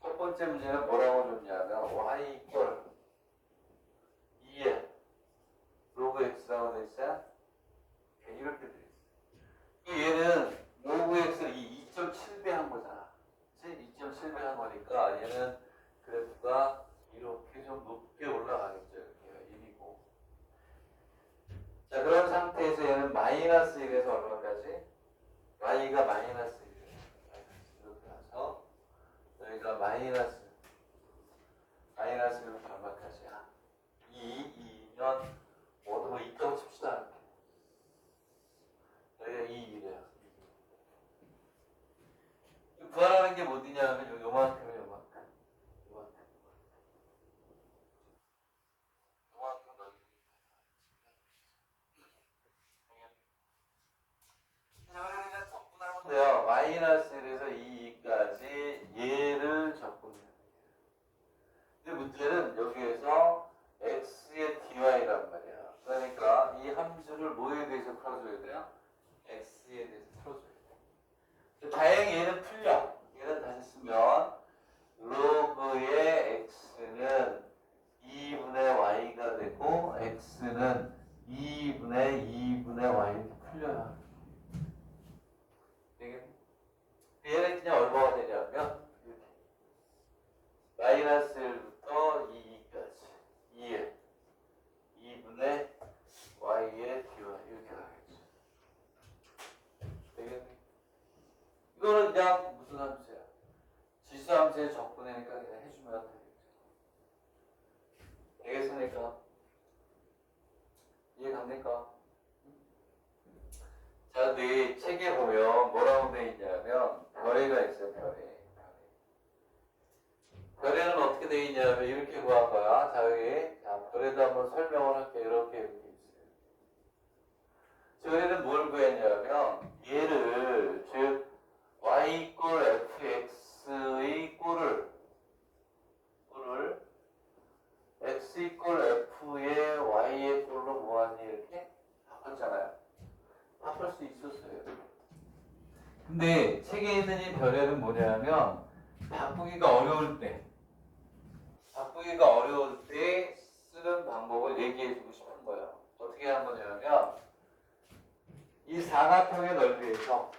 S1: 첫 번째 문제는 뭐라고 줬냐면 y 이퀄 2에 로그 x라고 돼 있어요. 이렇게 돼 있어. 얘는 로그 x를 2.7배 한 거잖아. 2.7배 한 거니까 얘는 그래프가 이렇게 좀 높게 올라가겠죠. 여기가 1이고. 자, 그런 상태에서 얘는 마이너스 1에서 얼마까지? y가 마이너스 1이에요. 이렇게 가서 여기가 마이너스 1부터 얼마까지야? 2면 뭐 있다고 칩시다. 여기가 2래요. 구하라는 게 뭐냐 하면 요만큼이에요. 마이너스 1에서 2까지 얘를 적분해요. 근데 문제는 여기에서 x의 dy란 말이야. 그러니까 이 함수를 뭐에 대해서 풀어줘야 돼요? x에 대해서 풀어줘야 돼. 다행히 얘는 풀려. 얘는 다시 쓰면 로그의 x는 2분의 y가 되고 x는 2분의 y 이렇게 풀려요. 얘는 그냥 얼마가 되냐면 이렇게 마이너스 1부터 2까지 2에 2분의 y의 dy 이렇게 가겠죠. 되겠니? 이거는 그냥 무슨 함수야? 지수 함수에 적분하니까 그냥 해주면 되겠죠. 되겠습니까? 이해 갑니까? 자, 근데 책에 보면 뭐라고 돼 있냐면 별에가 있어요. 별에는 어떻게 돼 있냐면 이렇게 구한 거야. 자, 여기 별에도 한번 설명을 할게요. 이렇게 있어요. 저희는 뭘 구했냐면 얘를 즉 y 이꼴 fx의 꼴을 x 이꼴 f의 y의 꼴로 모았니 이렇게 바꿨잖아요. 바꿀 수 있었어요. 근데 책에 있는 이 별에는 뭐냐면 바꾸기가 어려울 때 쓰는 방법을 얘기해주고 싶은 거예요. 어떻게 하는 거냐면 이 사각형의 넓이에서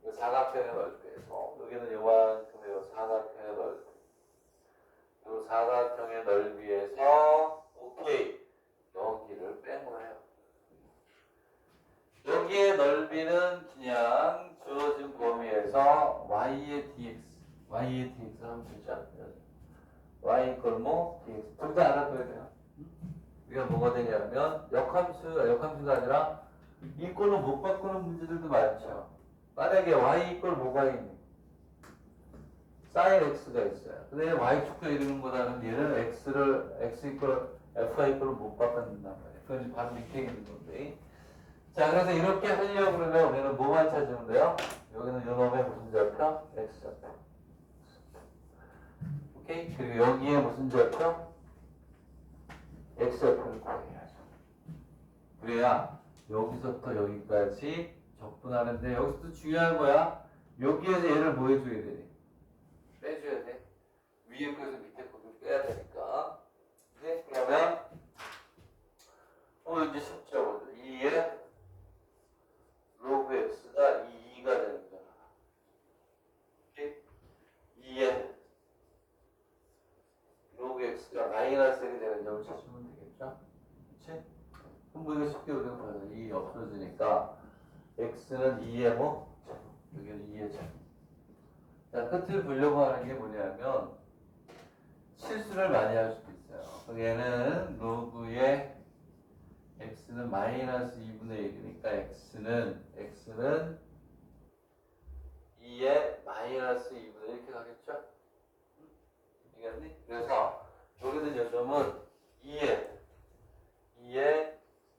S1: 여기는 요만큼의 사각형의 넓이 이 사각형의 넓이에서 오케이 여기를 뺀 거예요. 여기의 넓이는 그냥 주어진 범위에서 y의 dx 하면 되죠. y 이퀄 뭐 dx 둘 다 알아둬야 돼요. 우리가 뭐가 되냐면 역함수가 아니라 이꼴로 못 바꾸는 문제들도 많죠. 만약에 y 이꼴 뭐가 있니? sin x가 있어요. 근데 y축도 이루는 거다는 얘는 x 이꼴 fy 이꼴로 못 바꾼단 말이에요. 그건 바로 밑에 있는 건데. 자, 그래서 이렇게 하려고 그러면 우리는 뭐만 찾으면 돼요? 여기는 요놈의 무슨 좌표? x좌표. 오케이? 그리고 여기에 무슨 좌표? x좌표를 구해야죠. 그래야 여기서부터 여기까지 적분하는데 여기서도 중요한 거야. 여기에서 얘를 뭐 해줘야 돼? 빼줘야 돼. 위에 거에서 밑에 거를 빼야 되니까. 네? 그러면 이제 쉽죠. 2에 로그 x가 2가 되는 거잖아. 2에 로그 x가 마이너스 1이 되는 점을 찾으면 되겠죠? 그치? 그럼 뭐 이거 쉽게 우리가 봐요. 2 없어지니까 x는 2의 뭐? 여기는 2의 점. 자, 끝을 보려고 하는 게 뭐냐면 실수를 많이 할 수도 있어요. 얘는 로그의 x는 마이너스 2분의 1이니까 x는 2의 마이너스 2분의 1 이렇게 가겠죠? 이해했니? 그래서 여기는 요점은 2의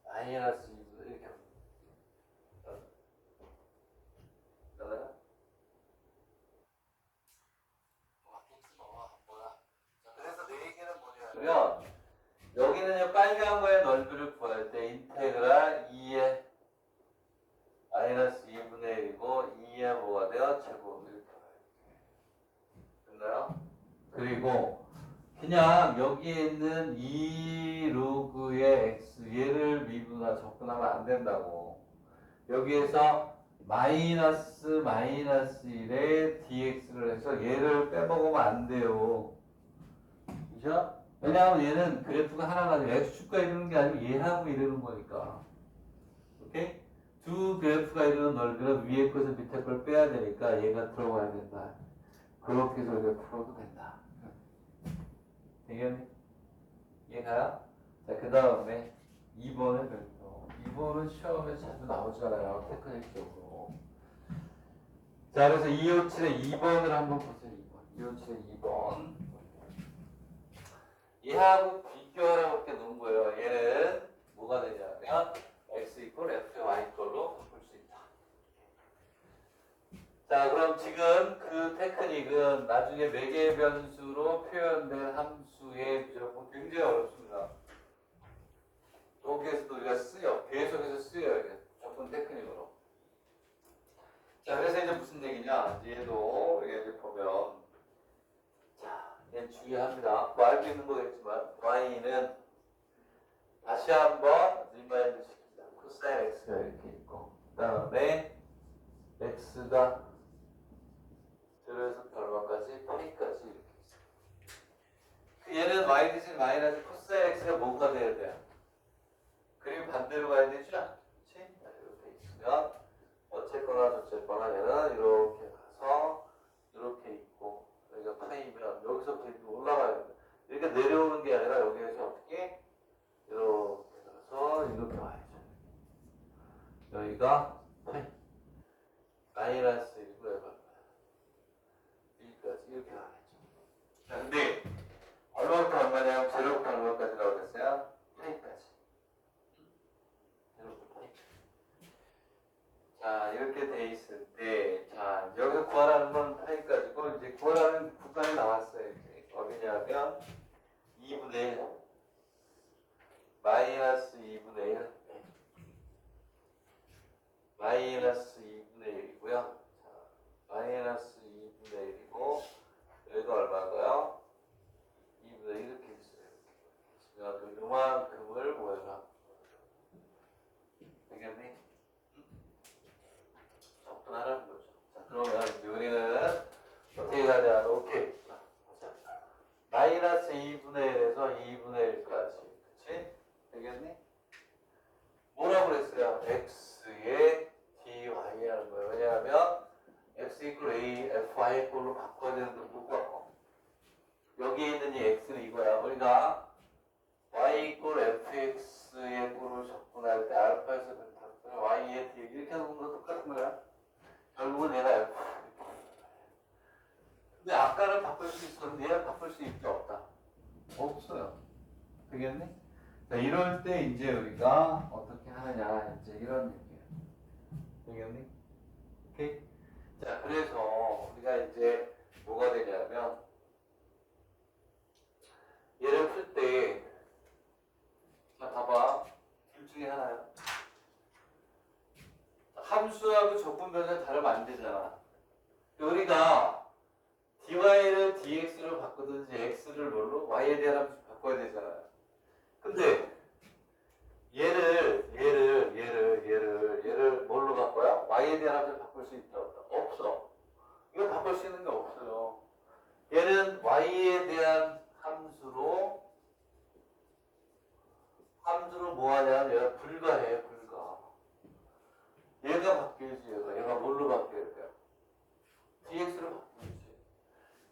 S1: 마이너스 2분의 1 이렇게 합니다. 그래서 내 얘기는 뭐냐면 여기는 빨간 거의 넓이를 구할 때 인테그랄 2의 마이너스 2분의 1이고 2의 뭐가 돼요? 제곱 이렇게 됐나요? 그리고 그냥 여기에 있는 2 로그의 x 얘를 미분하거나 접근하면 안 된다고. 여기에서 마이너스 1의 dx를 해서 얘를 빼먹으면 안 돼요. 그죠? 왜냐하면 얘는 그래프가 하나 가지고 x축과 이루는 게 아니고 얘하고 이루는 거니까. 오케이? 두 그래프가 이루는 넓이는 위에 것을 밑에 걸 빼야 되니까 얘가 들어가야 된다. 그렇게 해서 이렇게 풀어도 된다. 되겠니? 이해가요? 자, 그 다음에 2번을 별표. 2번은 시험에 자주 나오잖아요. 테크닉적으로. 자, 그래서 257의 2번을 한번 보세요. 2번. 257의 2번. 얘하고 비교하라고 이렇게 놓은 거예요. 얘는 뭐가 되냐면 x 이퀄 f y 이퀄로 바꿀 수 있다. 자, 그럼 지금 그 테크닉은 나중에 매개 변수로 표현된 함수의 비정은 굉장히 어렵습니다. 여기에서도 우리가 쓰여, 계속해서 쓰여요. 이게 접근 테크닉으로. 자, 그래서 이제 무슨 얘기냐? 얘도 이제 보면, 자, 얘 주의합니다. 뭐 알고 있는 거겠지만, y는 다시 한번 리마인드 시킵니다. 코사인 x가 이렇게 있고, 그 다음에 x가 들어서 얼마까지? 파이까지 이렇게 있어요. 얘는 y 대신 마이너스 코사인 x가 뭐가 돼야 돼요? 그리고 반대로 가야 되죠? 그렇지? 이렇게 있으면 어쨌거나 얘는 이렇게 가서 이렇게 있고 여기가 파이면 여기서 올라가야 돼. 이렇게 내려오는 게 아니라 여기에서 어떻게 이렇게 가서 이렇게 와야죠. 여기가 파이 마이너스 1고 여기까지 이렇게 가야죠. 자, 근데 얼마부터 얼마냐? 제로부터 얼마까지라고 그랬어요? 파이까지. 자, 이렇게 돼 있을 때, 자, 여기서 구하라는 건 파이까지고, 이제 구하라는 구간이 나왔어요. 이제. 어디냐면, 2분의 1, 마이너스 2분의 1, 마이너스 2분의 1이고요. 자, 마이너스 2분의 1이고, 여기가 얼마인가요? 2분의 1 이렇게 있어요. 그러면 요만큼을 모여라. 되겠니? 접근하라는 거죠. 자, 그러면 우리는 어떻게 가냐? 오케이. 마이너스 2분의 1에서 2분의 1까지. 그치? 되겠니? 뭐라고 그랬어요? x의 dy 하는 거예요. 왜냐하면 x 이퀄 a, fy 꼴로 바꿔야 되는데 못 바꿔. 여기에 있는 이 x는 이거야. 우리가 y 이퀄 fx의 꼴을 접근할 때 알파에서 베타, y의 d 이렇게 하는 거 똑같은 거야. 결국은 얘가 f. 근데 아까는 바꿀 수 있었는데 얘는 바꿀 수 있는 게 없다. 없어요. 되겠니? 자, 이럴 때 이제 우리가 어떻게 하느냐, 이제 이런 얘기예요. 되겠니? 오케이? 자, 그래서 우리가 이제 뭐가 되냐면, 얘를 풀 때, 자, 봐봐. 둘 중에 하나요. 함수하고 적분변수가 다르면 안 되잖아. 우리가 dy를 dx로 바꾸든지 x를 뭘로? y에 대한 함수 바꿔야 되잖아요. 근데 얘를 뭘로 바꿔요? y에 대한 함수를 바꿀 수 있다 없다? 없어. 이거 바꿀 수 있는 게 없어요. 얘는 y에 대한 함수로 뭐 하냐면 얘가 불가해, 불가. 얘가 바뀌지, 얘가 뭘로 바뀌어야 돼요? dx로 바뀌지.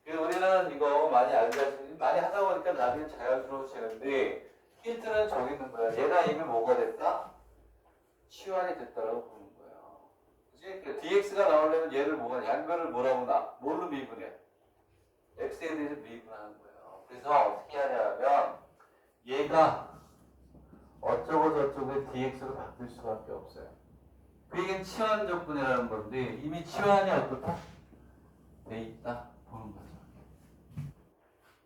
S1: 그래서 우리는 이거 많이 알다시피 많이 하다 보니까 나중에 자연스러워지는데 힌트는 저기 있는 거야. 얘가 이미 뭐가 됐다? 치환이 됐다라고 보는 거예요. 그치? 그 dx가 나오려면 얘를 뭐가 양변을 뭐라고 나? 뭘로 미분해? x에 대해서 미분하는 거예요. 그래서 어떻게 하냐면 얘가 어쩌고 저쩌고 dx로 바뀔 수밖에 없어요. 그 얘기는 치환적분이라는 건데 이미 치환이 어떻다? 돼 있다 보는 거죠.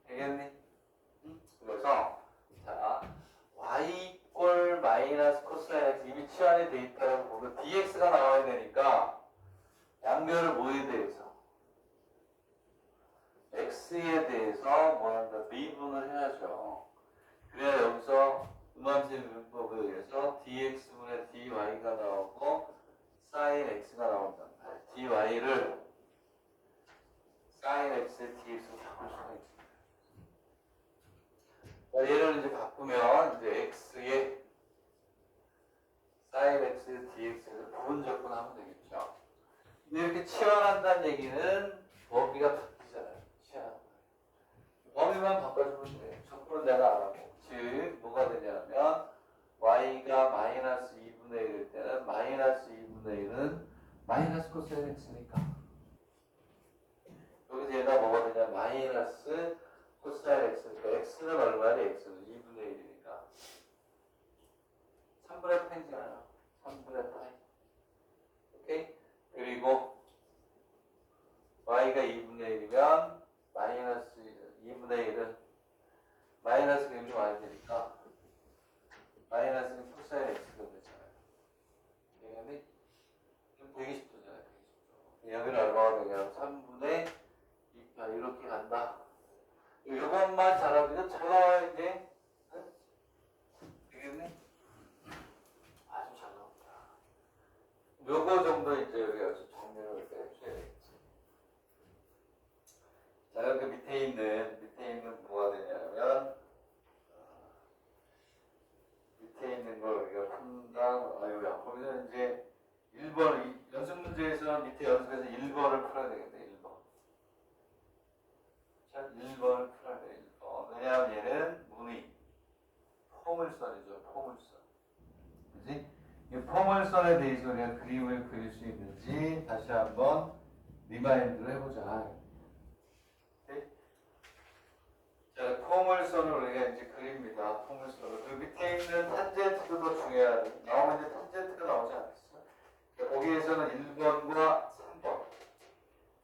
S1: 되겠니? 응? 그래서 자 y 이꼴 마이너스 코사인 x 이미 치환이 돼 있다고 보고 dx가 나와야 되니까 양변을 뭐에 대해서? x에 대해서 뭐 한다? 미분을 해야죠. 그래야 여기서 음함수 분법에 의해서 dx분의 dy가 나오고 sin x가 나온단 말이에요. dy를 sin x의 dx로 바꿀 수가 있습니다. 얘를 이제 바꾸면 이제 x의 sin x의 dx를 부분적분하면 되겠죠. 근데 이렇게 치환한다는 얘기는 범위가 바뀌잖아요. 치환. 범위만 바꿔주면 돼요. 적분은 내가 안 하고. 즉 뭐가 되냐면 y가 마이너스 2분의 1일 때는 마이너스 2분의 1은 마이너스 코사인 x니까 여기서 얘가 뭐가 되냐 마이너스 코사인 x니까 x는 얼마니? x는 2분의 1이니까 3분의 파이잖아요. 3분의 파이. 오케이? 그리고 y가 2분의 1이면 마이너스 2분의 1은 마이너스 1이 와야 되니까 마이너스는 코사인 x가 되잖아요. 되겠니? 120도잖아요. 120도. 여기는 얼마가 되냐? 3분의 2파 이렇게 간다. 이것만 잘하면 잘 나와야 이제 되겠니? 아주 잘 나온다. 요거 정도 이제 여기서 정리를 해줘야 되겠지. 자 이렇게 밑에 있는 뭐가 되냐면 밑에 있는 걸 우리가 푼다. 아유야 거기서 이제 1번 연습 문제에서 밑에 연습해서 1번을 풀어야 되겠네. 1번. 자 1번을 풀어야 돼. 1번. 왜냐하면 얘는 문의 포물선이죠. 포물선. 그지? 이 포물선에 대해서 우리가 그림을 그릴 수 있는지 다시 한번 리마인드를 해보자. 네? 자, 포물선을 우리가 이제 그립니다. 포물선을. 그 밑에 있는 탄젠트도 더 중요하다. 나오면 이제 탄젠트가 나오지 않겠어? 그러니까 거기에서는 1번과 3번.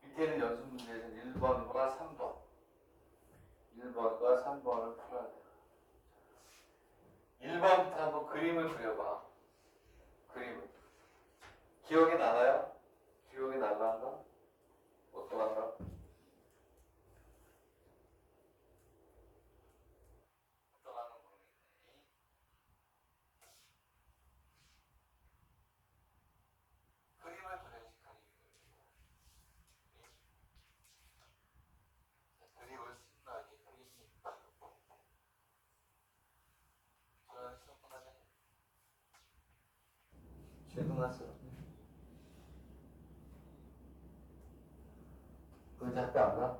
S1: 밑에 있는 연습 문제에서는 1번과 3번. 1번과 3번을 풀어야 돼요. 1번부터 한번 그림을 그려봐. 그림을. 기억이 나나요? 기억이 날란가? 어떠한가? 그림을 그려야지, 그림을 신나게 그립니다. 저는 시험하네. 최근화스럽네. 그 작게 안 가?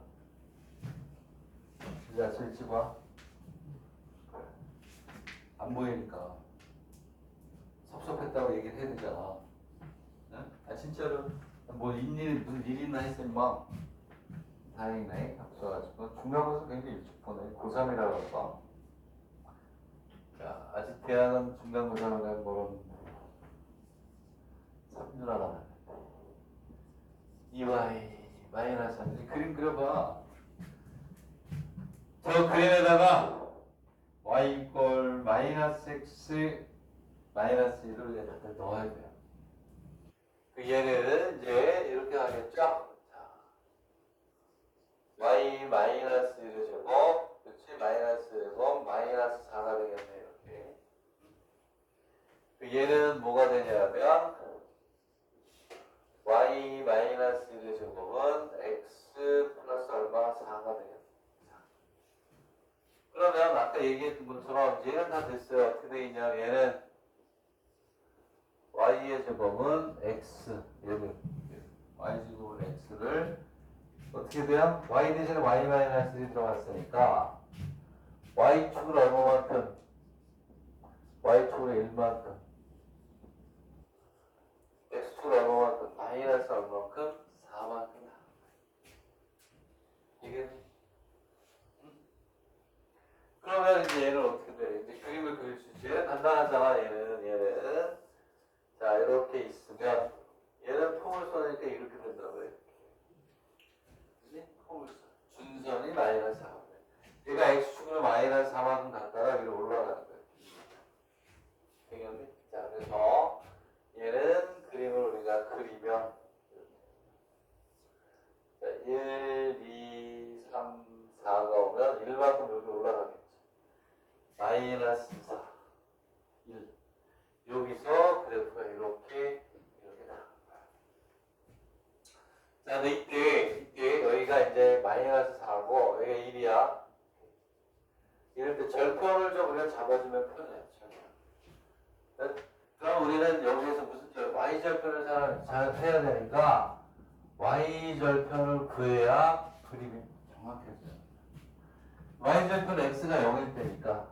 S1: 자, 저기 봐. 안 보이니까 섭섭했다고 얘기를 해야 되잖아. 응? 아 진짜로 뭐 무슨 일 있나 했으면 막 다행이네. 없어가지고 중간고사 굉장히 일찍 보네. 고3이라고 봐. 자 아직 대학은 중간고사를 모르는데 3주 남았는데 2y 마이너스 3 그림 그려봐. 저 그림에다가 y 이꼴 마이너스 x 마이너스 1을 이제 갖다 넣어야 돼요. 그 얘는 이제 이렇게 하겠죠? 자, y 마이너스 1의 제곱, 그렇지? 마이너스 제곱, 마이너스 4가 되겠네, 이렇게. 그 얘는 뭐가 되냐면, y 마이너스 1의 제곱은 x 플러스 얼마? 4가 되겠네. 그러면 아까 얘기했던 것처럼 얘는 다 됐어요. 어떻게 되겠냐? 얘는 y의 제곱은 x 얘는 y제곱은 x를 어떻게 돼요? y 대신에 y 마이너스 1이 들어갔으니까 y축을 얼마만큼? y축을 1만큼 x축을 얼마만큼? 마이너스 얼마만큼? 4만큼 이게 그러면 이제 얘는 어떻게 돼? 이제 그림을 그릴 수 있지. 얘는 간단하잖아. 얘는 자 이렇게 있으면 얘는 포물선이니까 이렇게 된다고 해. 그지? 포물선 준선이 마이너스 4. 얘가 x축으로 마이너스 4만큼 갔다가 위로 올라가는 거야. 되겠니? 자 그래서 얘는 그림을 우리가 그리면 자, 1, 2, 3, 4가 오면 1만큼 여기 올라가겠지. 마이너스 4, 1. 여기서 그래프가 이렇게 나오는 거야. 자, 근데 이때 여기가 이제 마이너스 4고 여기가 1이야. 이럴 때 절편을 좀 우리가 잡아주면 편해요. 절편. 그럼 우리는 여기에서 무슨 y절편을 잘 해야 되니까 y절편을 구해야 그림이 정확해져요. y절편 x가 0일 때니까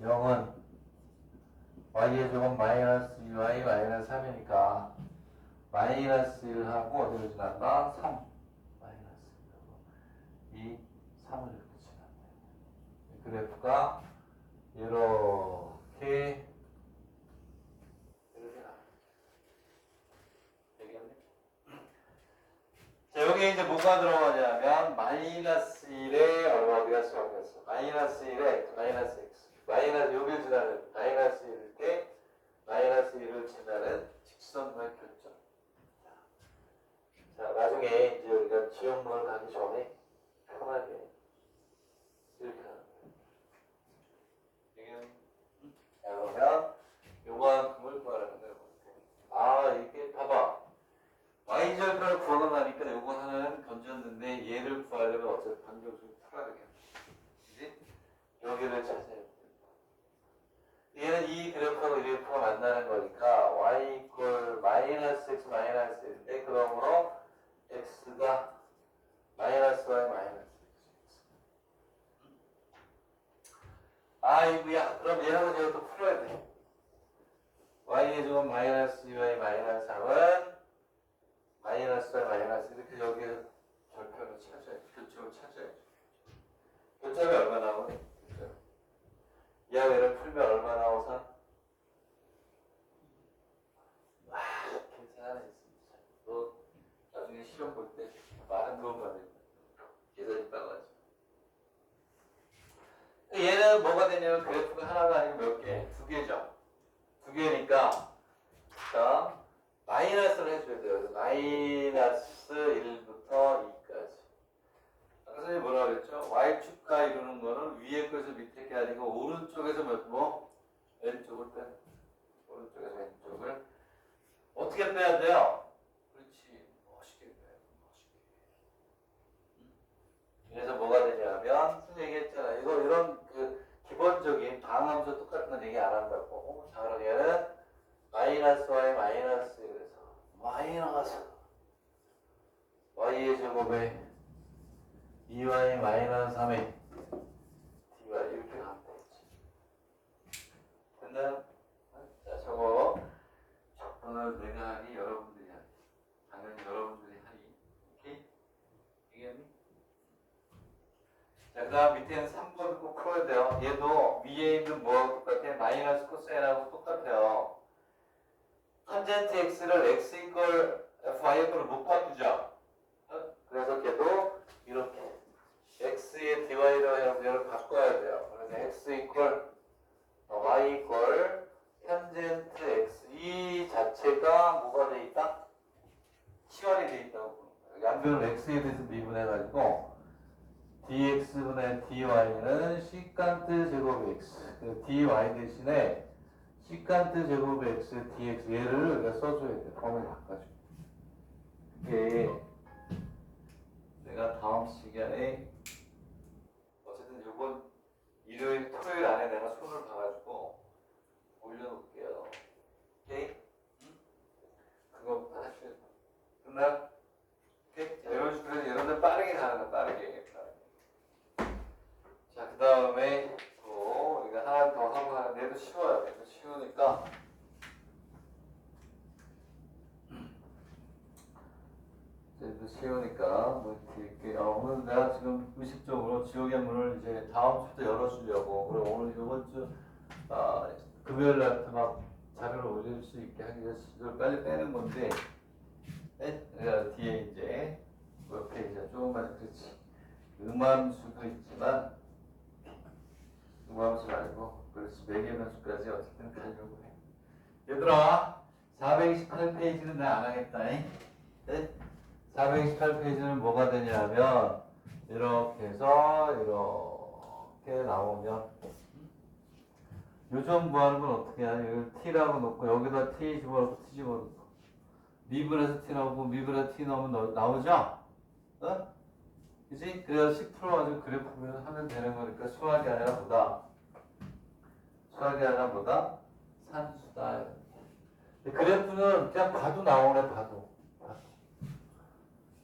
S1: 0은 y의 제곱 마이너스 2y 마이너스 3이니까 마이너스 1하고 어디로 지난다? 3 마이너스 1하고 2, 3을 이렇게 지난다. 그래프가 이렇게 자, 여기 이제 뭐가 들어가냐면 마이너스 1에 얼마 어디가 수학했어? 마이너스 1에 마이너스 x 마이너스 여기를 지나는 마이너스 1일 때 마이너스 1을 지나는 직선과의 교점. 자, 나중에 이제 우리가 지역문을 가기 전에 편하게 이렇게 하는 거예요. 자, 그러면 요만큼을 구하라는 거예요. 아, 이게 봐봐. y절편을 구하고 나니까 요거 하나는 건졌는데 얘를 구하려면 어차피 반경수를 풀어야 되겠네. 그지? 여기를 찾아야 돼. 얘는 이 그래프하고 이 그래프가 만나는 거니까 y 이퀄 마이너스 x 마이너스 1인데 그러므로 x가 마이너스 y 마이너스 x. 아이고야. 그럼 얘하고 제가 또 풀어야 돼. y의 제곱 마이너스 2y 마이너스 3은 마이너스 마이너스 이렇게 여기에 절편을 찾아야 교점을 찾아야죠. 교점이 얼마 나오니? 이 아래를 풀면 얼마 나오사? 와, 괜찮네. 너 나중에 시험 볼 때 많은 도움 받을 거야. 계산이 빨라져. 얘는 뭐가 되냐면 그래프가 하나가 아니고 몇 개? 두 개죠. 두 개니까 자 마이너스를 해줘야 돼요. 그래서 마이너스 1부터 2까지. 선생님이 뭐라 그랬죠? y축과 이루는 거는 위에 거에서 밑에 게 아니고 오른쪽에서 왼쪽을 빼. 오른쪽에서 왼쪽을 어떻게 빼야 돼요? 그렇지. 멋있게 빼요. 멋있게. 그래서 뭐가 되냐면 선생님 얘기했잖아. 이런 그 기본적인 방함수 똑같은 건 얘기 안 한다고. 자 그럼 얘는 마이너스 y 마이너스 1에서 마이너스 y의 제곱에 2y 마이너스 3에 dy 이렇게 가면 되지. 됐나요? 자 저거 오늘 내가 하니 여러분들이 하니 당연히 여러분들이 하니 오케이? 이해했니? 자 그 다음 밑에는 3번 꼭 풀어야 돼요. 얘도 위에 있는 뭐하고 똑같아? 마이너스 코사인하고 똑같아요. 탄젠트 x를 x 이퀄 fy 이퀄로 못 바꾸죠. 그래서 걔도 이렇게 x의 dy로 얘를 바꿔야 돼요. 그래서 x 이퀄 y 이퀄 탄젠트 x 이 자체가 뭐가 돼 있다? 치환이 돼 있다고. 양변을 x에 대해서 미분해가지고 dx분의 dy는 시칸트 제곱 x dy 대신에 시칸트 제곱 x dx 얘를 우리가 써줘야 돼. 범위를 바꿔줘. 이게 내가 다음 시간에 어쨌든 이번 일요일 토요일 안에 내가 손을 봐가지고 올려놓을게요. 오케이? 응? 그거 하셔야 돼. 끝나? 오케이? 자, 이런 식으로 해서 여러분들 다음에 또 우리가 하나 더 하고 하는데 얘도 쉬워요. 얘도 쉬우니까 얘도 쉬우니까 뭐 이렇게 오늘 내가 지금 의식적으로 지옥의 문을 이제 다음 주부터 열어주려고 그리고 오늘 이번 주 금요일 날부터 막 자료를 올릴 수 있게 하기 위해서 이걸 빨리 빼는 건데 뒤에 이제 몇 페이지야 조금만 그렇지 음함수도 있지만 음함수 말고 그렇지 매개변수까지 어쨌든 가려고 해. 얘들아 428페이지는 내가 안 하겠다. 네? 428페이지는 뭐가 되냐면 이렇게 해서 이렇게 나오면 요즘 구하는 건 어떻게 하냐. 여기 t라고 놓고 여기다 t 집어넣고 t 집어넣고 미분에서 t 나오고 미분에서 t 나오면 나오죠? 어? 그지? 그래서 10% 가지고 그래프를 하면 되는 거니까 수학이 아니라 보다 수학이 아니라 보다 산수다. 그래프는 그냥 봐도 나오네.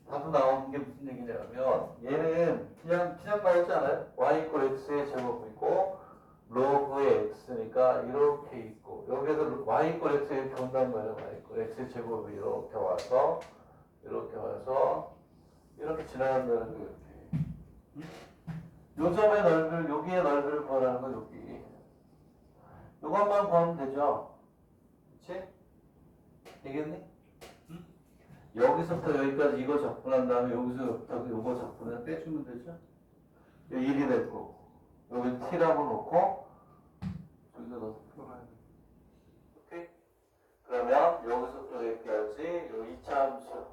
S1: 봐도 나오는 게 무슨 얘기냐면 얘는 그냥 나오지 않아요? y 이퀄 x의 제곱이고 로그의 x니까 이렇게 있고 여기에서 y 이퀄 x 이렇게 온단 말이야. y 이퀄 x의 제곱이 이렇게 와서 이렇게 지나간다는 거 이렇게. 요점의 넓이를 여기의 넓이를 구하라는 거 여기. 요것만 구하면 되죠. 그치? 되겠니? 응? 여기서부터 여기까지 이거 적분한 다음에 여기서부터 요거 적분을 빼주면 되죠? 여기 1이 될 거고 여기 t라고 놓고 여기다 넣어서 풀어야 돼. 오케이? 그러면 여기서부터 여기까지 요 2차 함수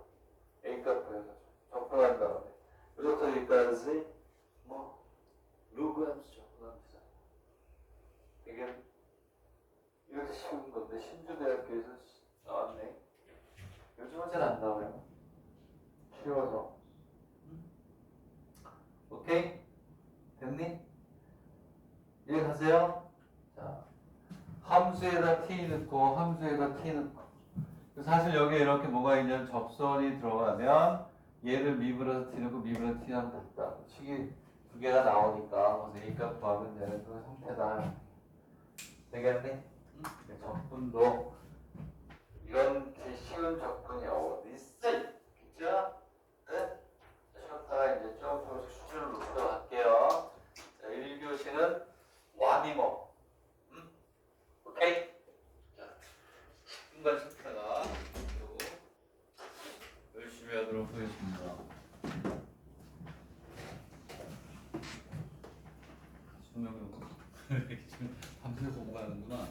S1: A값 구해가지고 적분한 다음에 여기서부터 여기까지 뭐 로그 함수 적분하면 되잖아. 이게 이렇게 쉬운 건데 신주대학교에서 나왔네. 요즘은 잘 안 나와요. 쉬워서. 오케이? 됐니? 이해가세요? 자, 함수에다 t 넣고 함수에다 t 넣고 사실 여기에 이렇게 뭐가 있냐면 접선이 들어가면 얘를 미분해서 t 넣고 미분해서 t 하면 됐다. 식이 두 개가 나오니까 그래서 A값 구하면 되는 그 형태다. 되겠니? 응? 적분도 이런 쉬운 적분이 어디 있어? 그죠? 네? 쉬었다가 이제 조금씩 수준을 높여 갈게요. 자, 1교시는 와미모. 오케이? 자, 10분간 쉬었다가 열심히 하도록 하겠습니다. 숙명용 밤새 공부하는구나.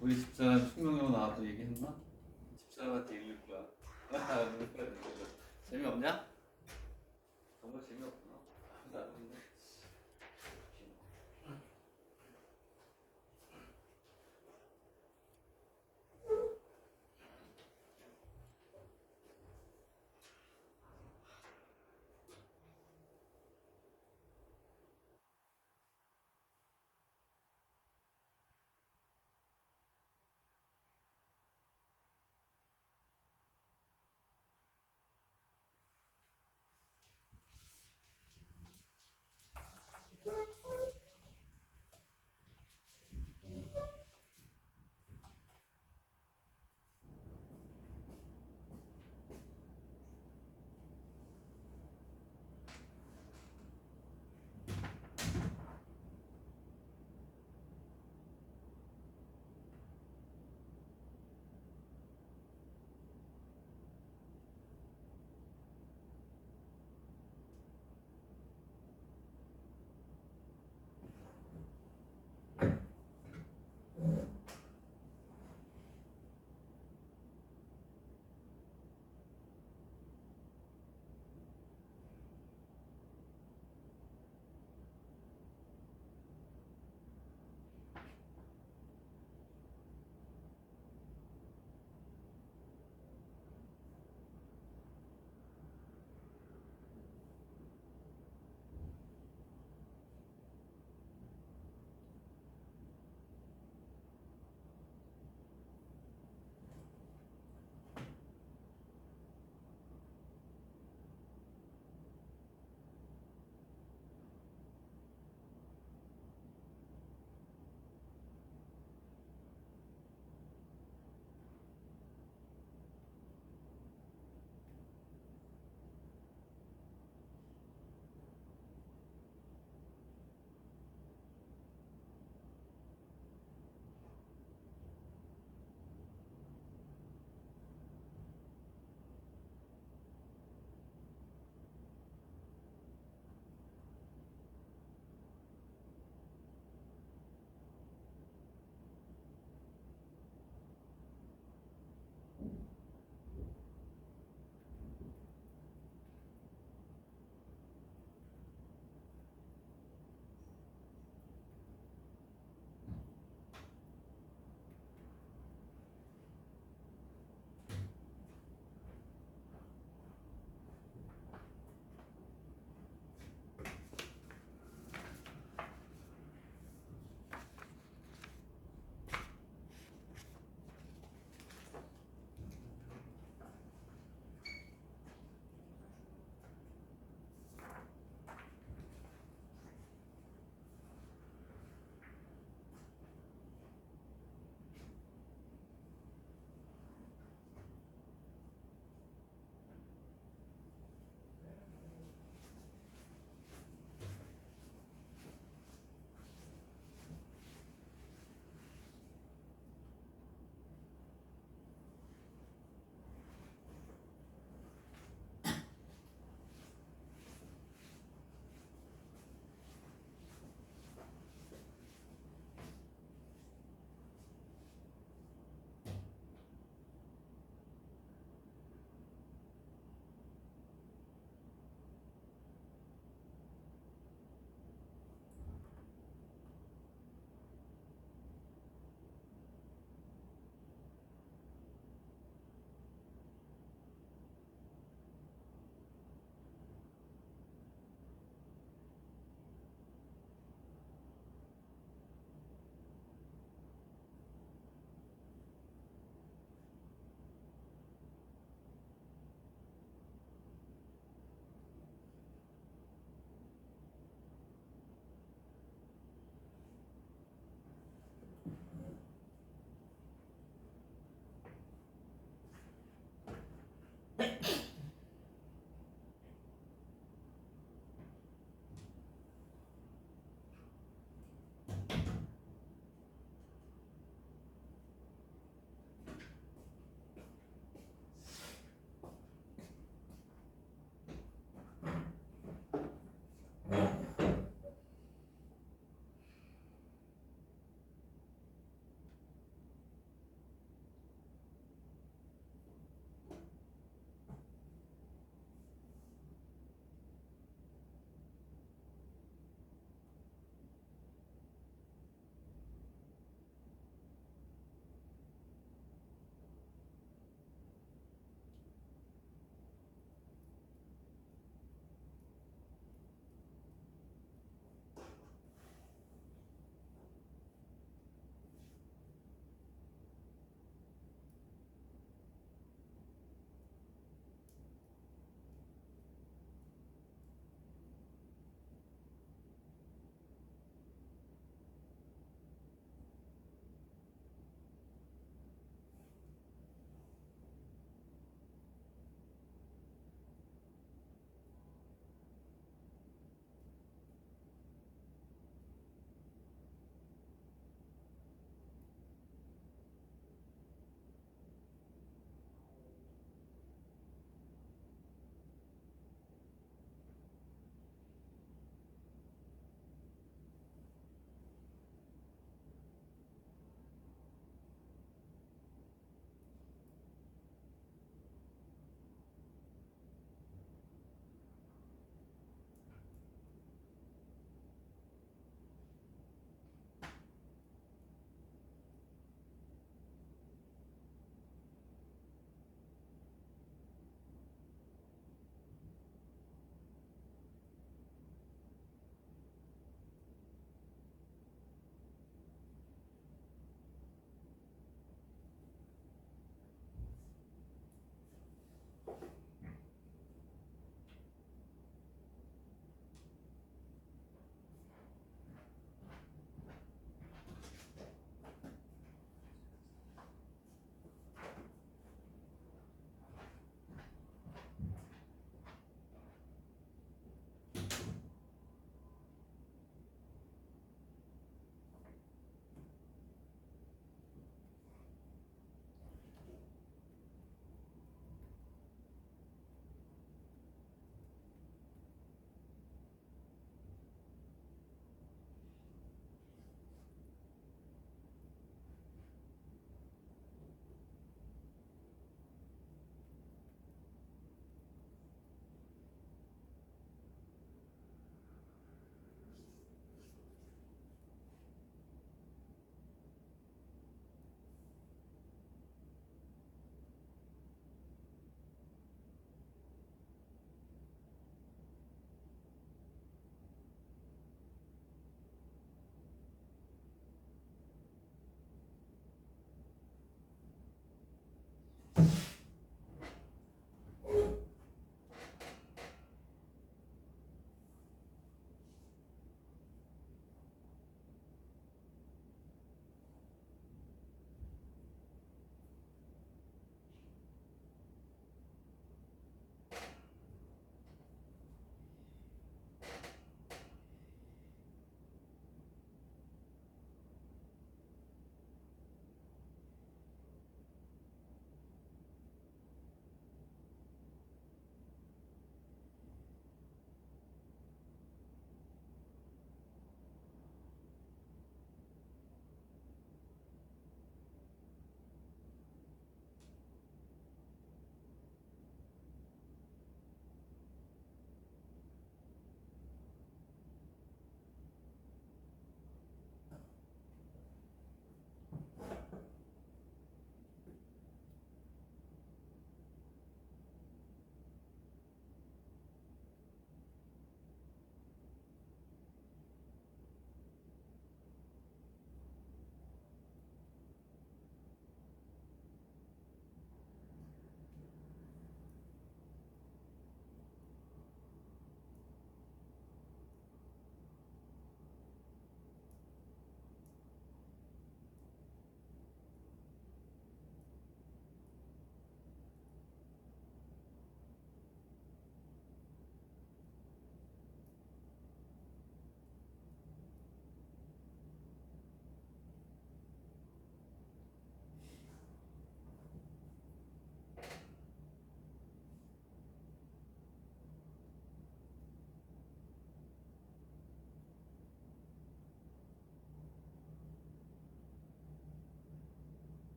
S1: 우리 집사람 숙명용 나와서 얘기했나? 집사람한테 읽을 거야. 재미없냐? 정말 재미없구나. 나는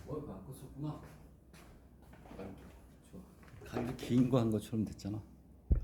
S2: 안 껐었구나.
S3: 좋아. 강의 긴 거 한 것처럼 됐잖아.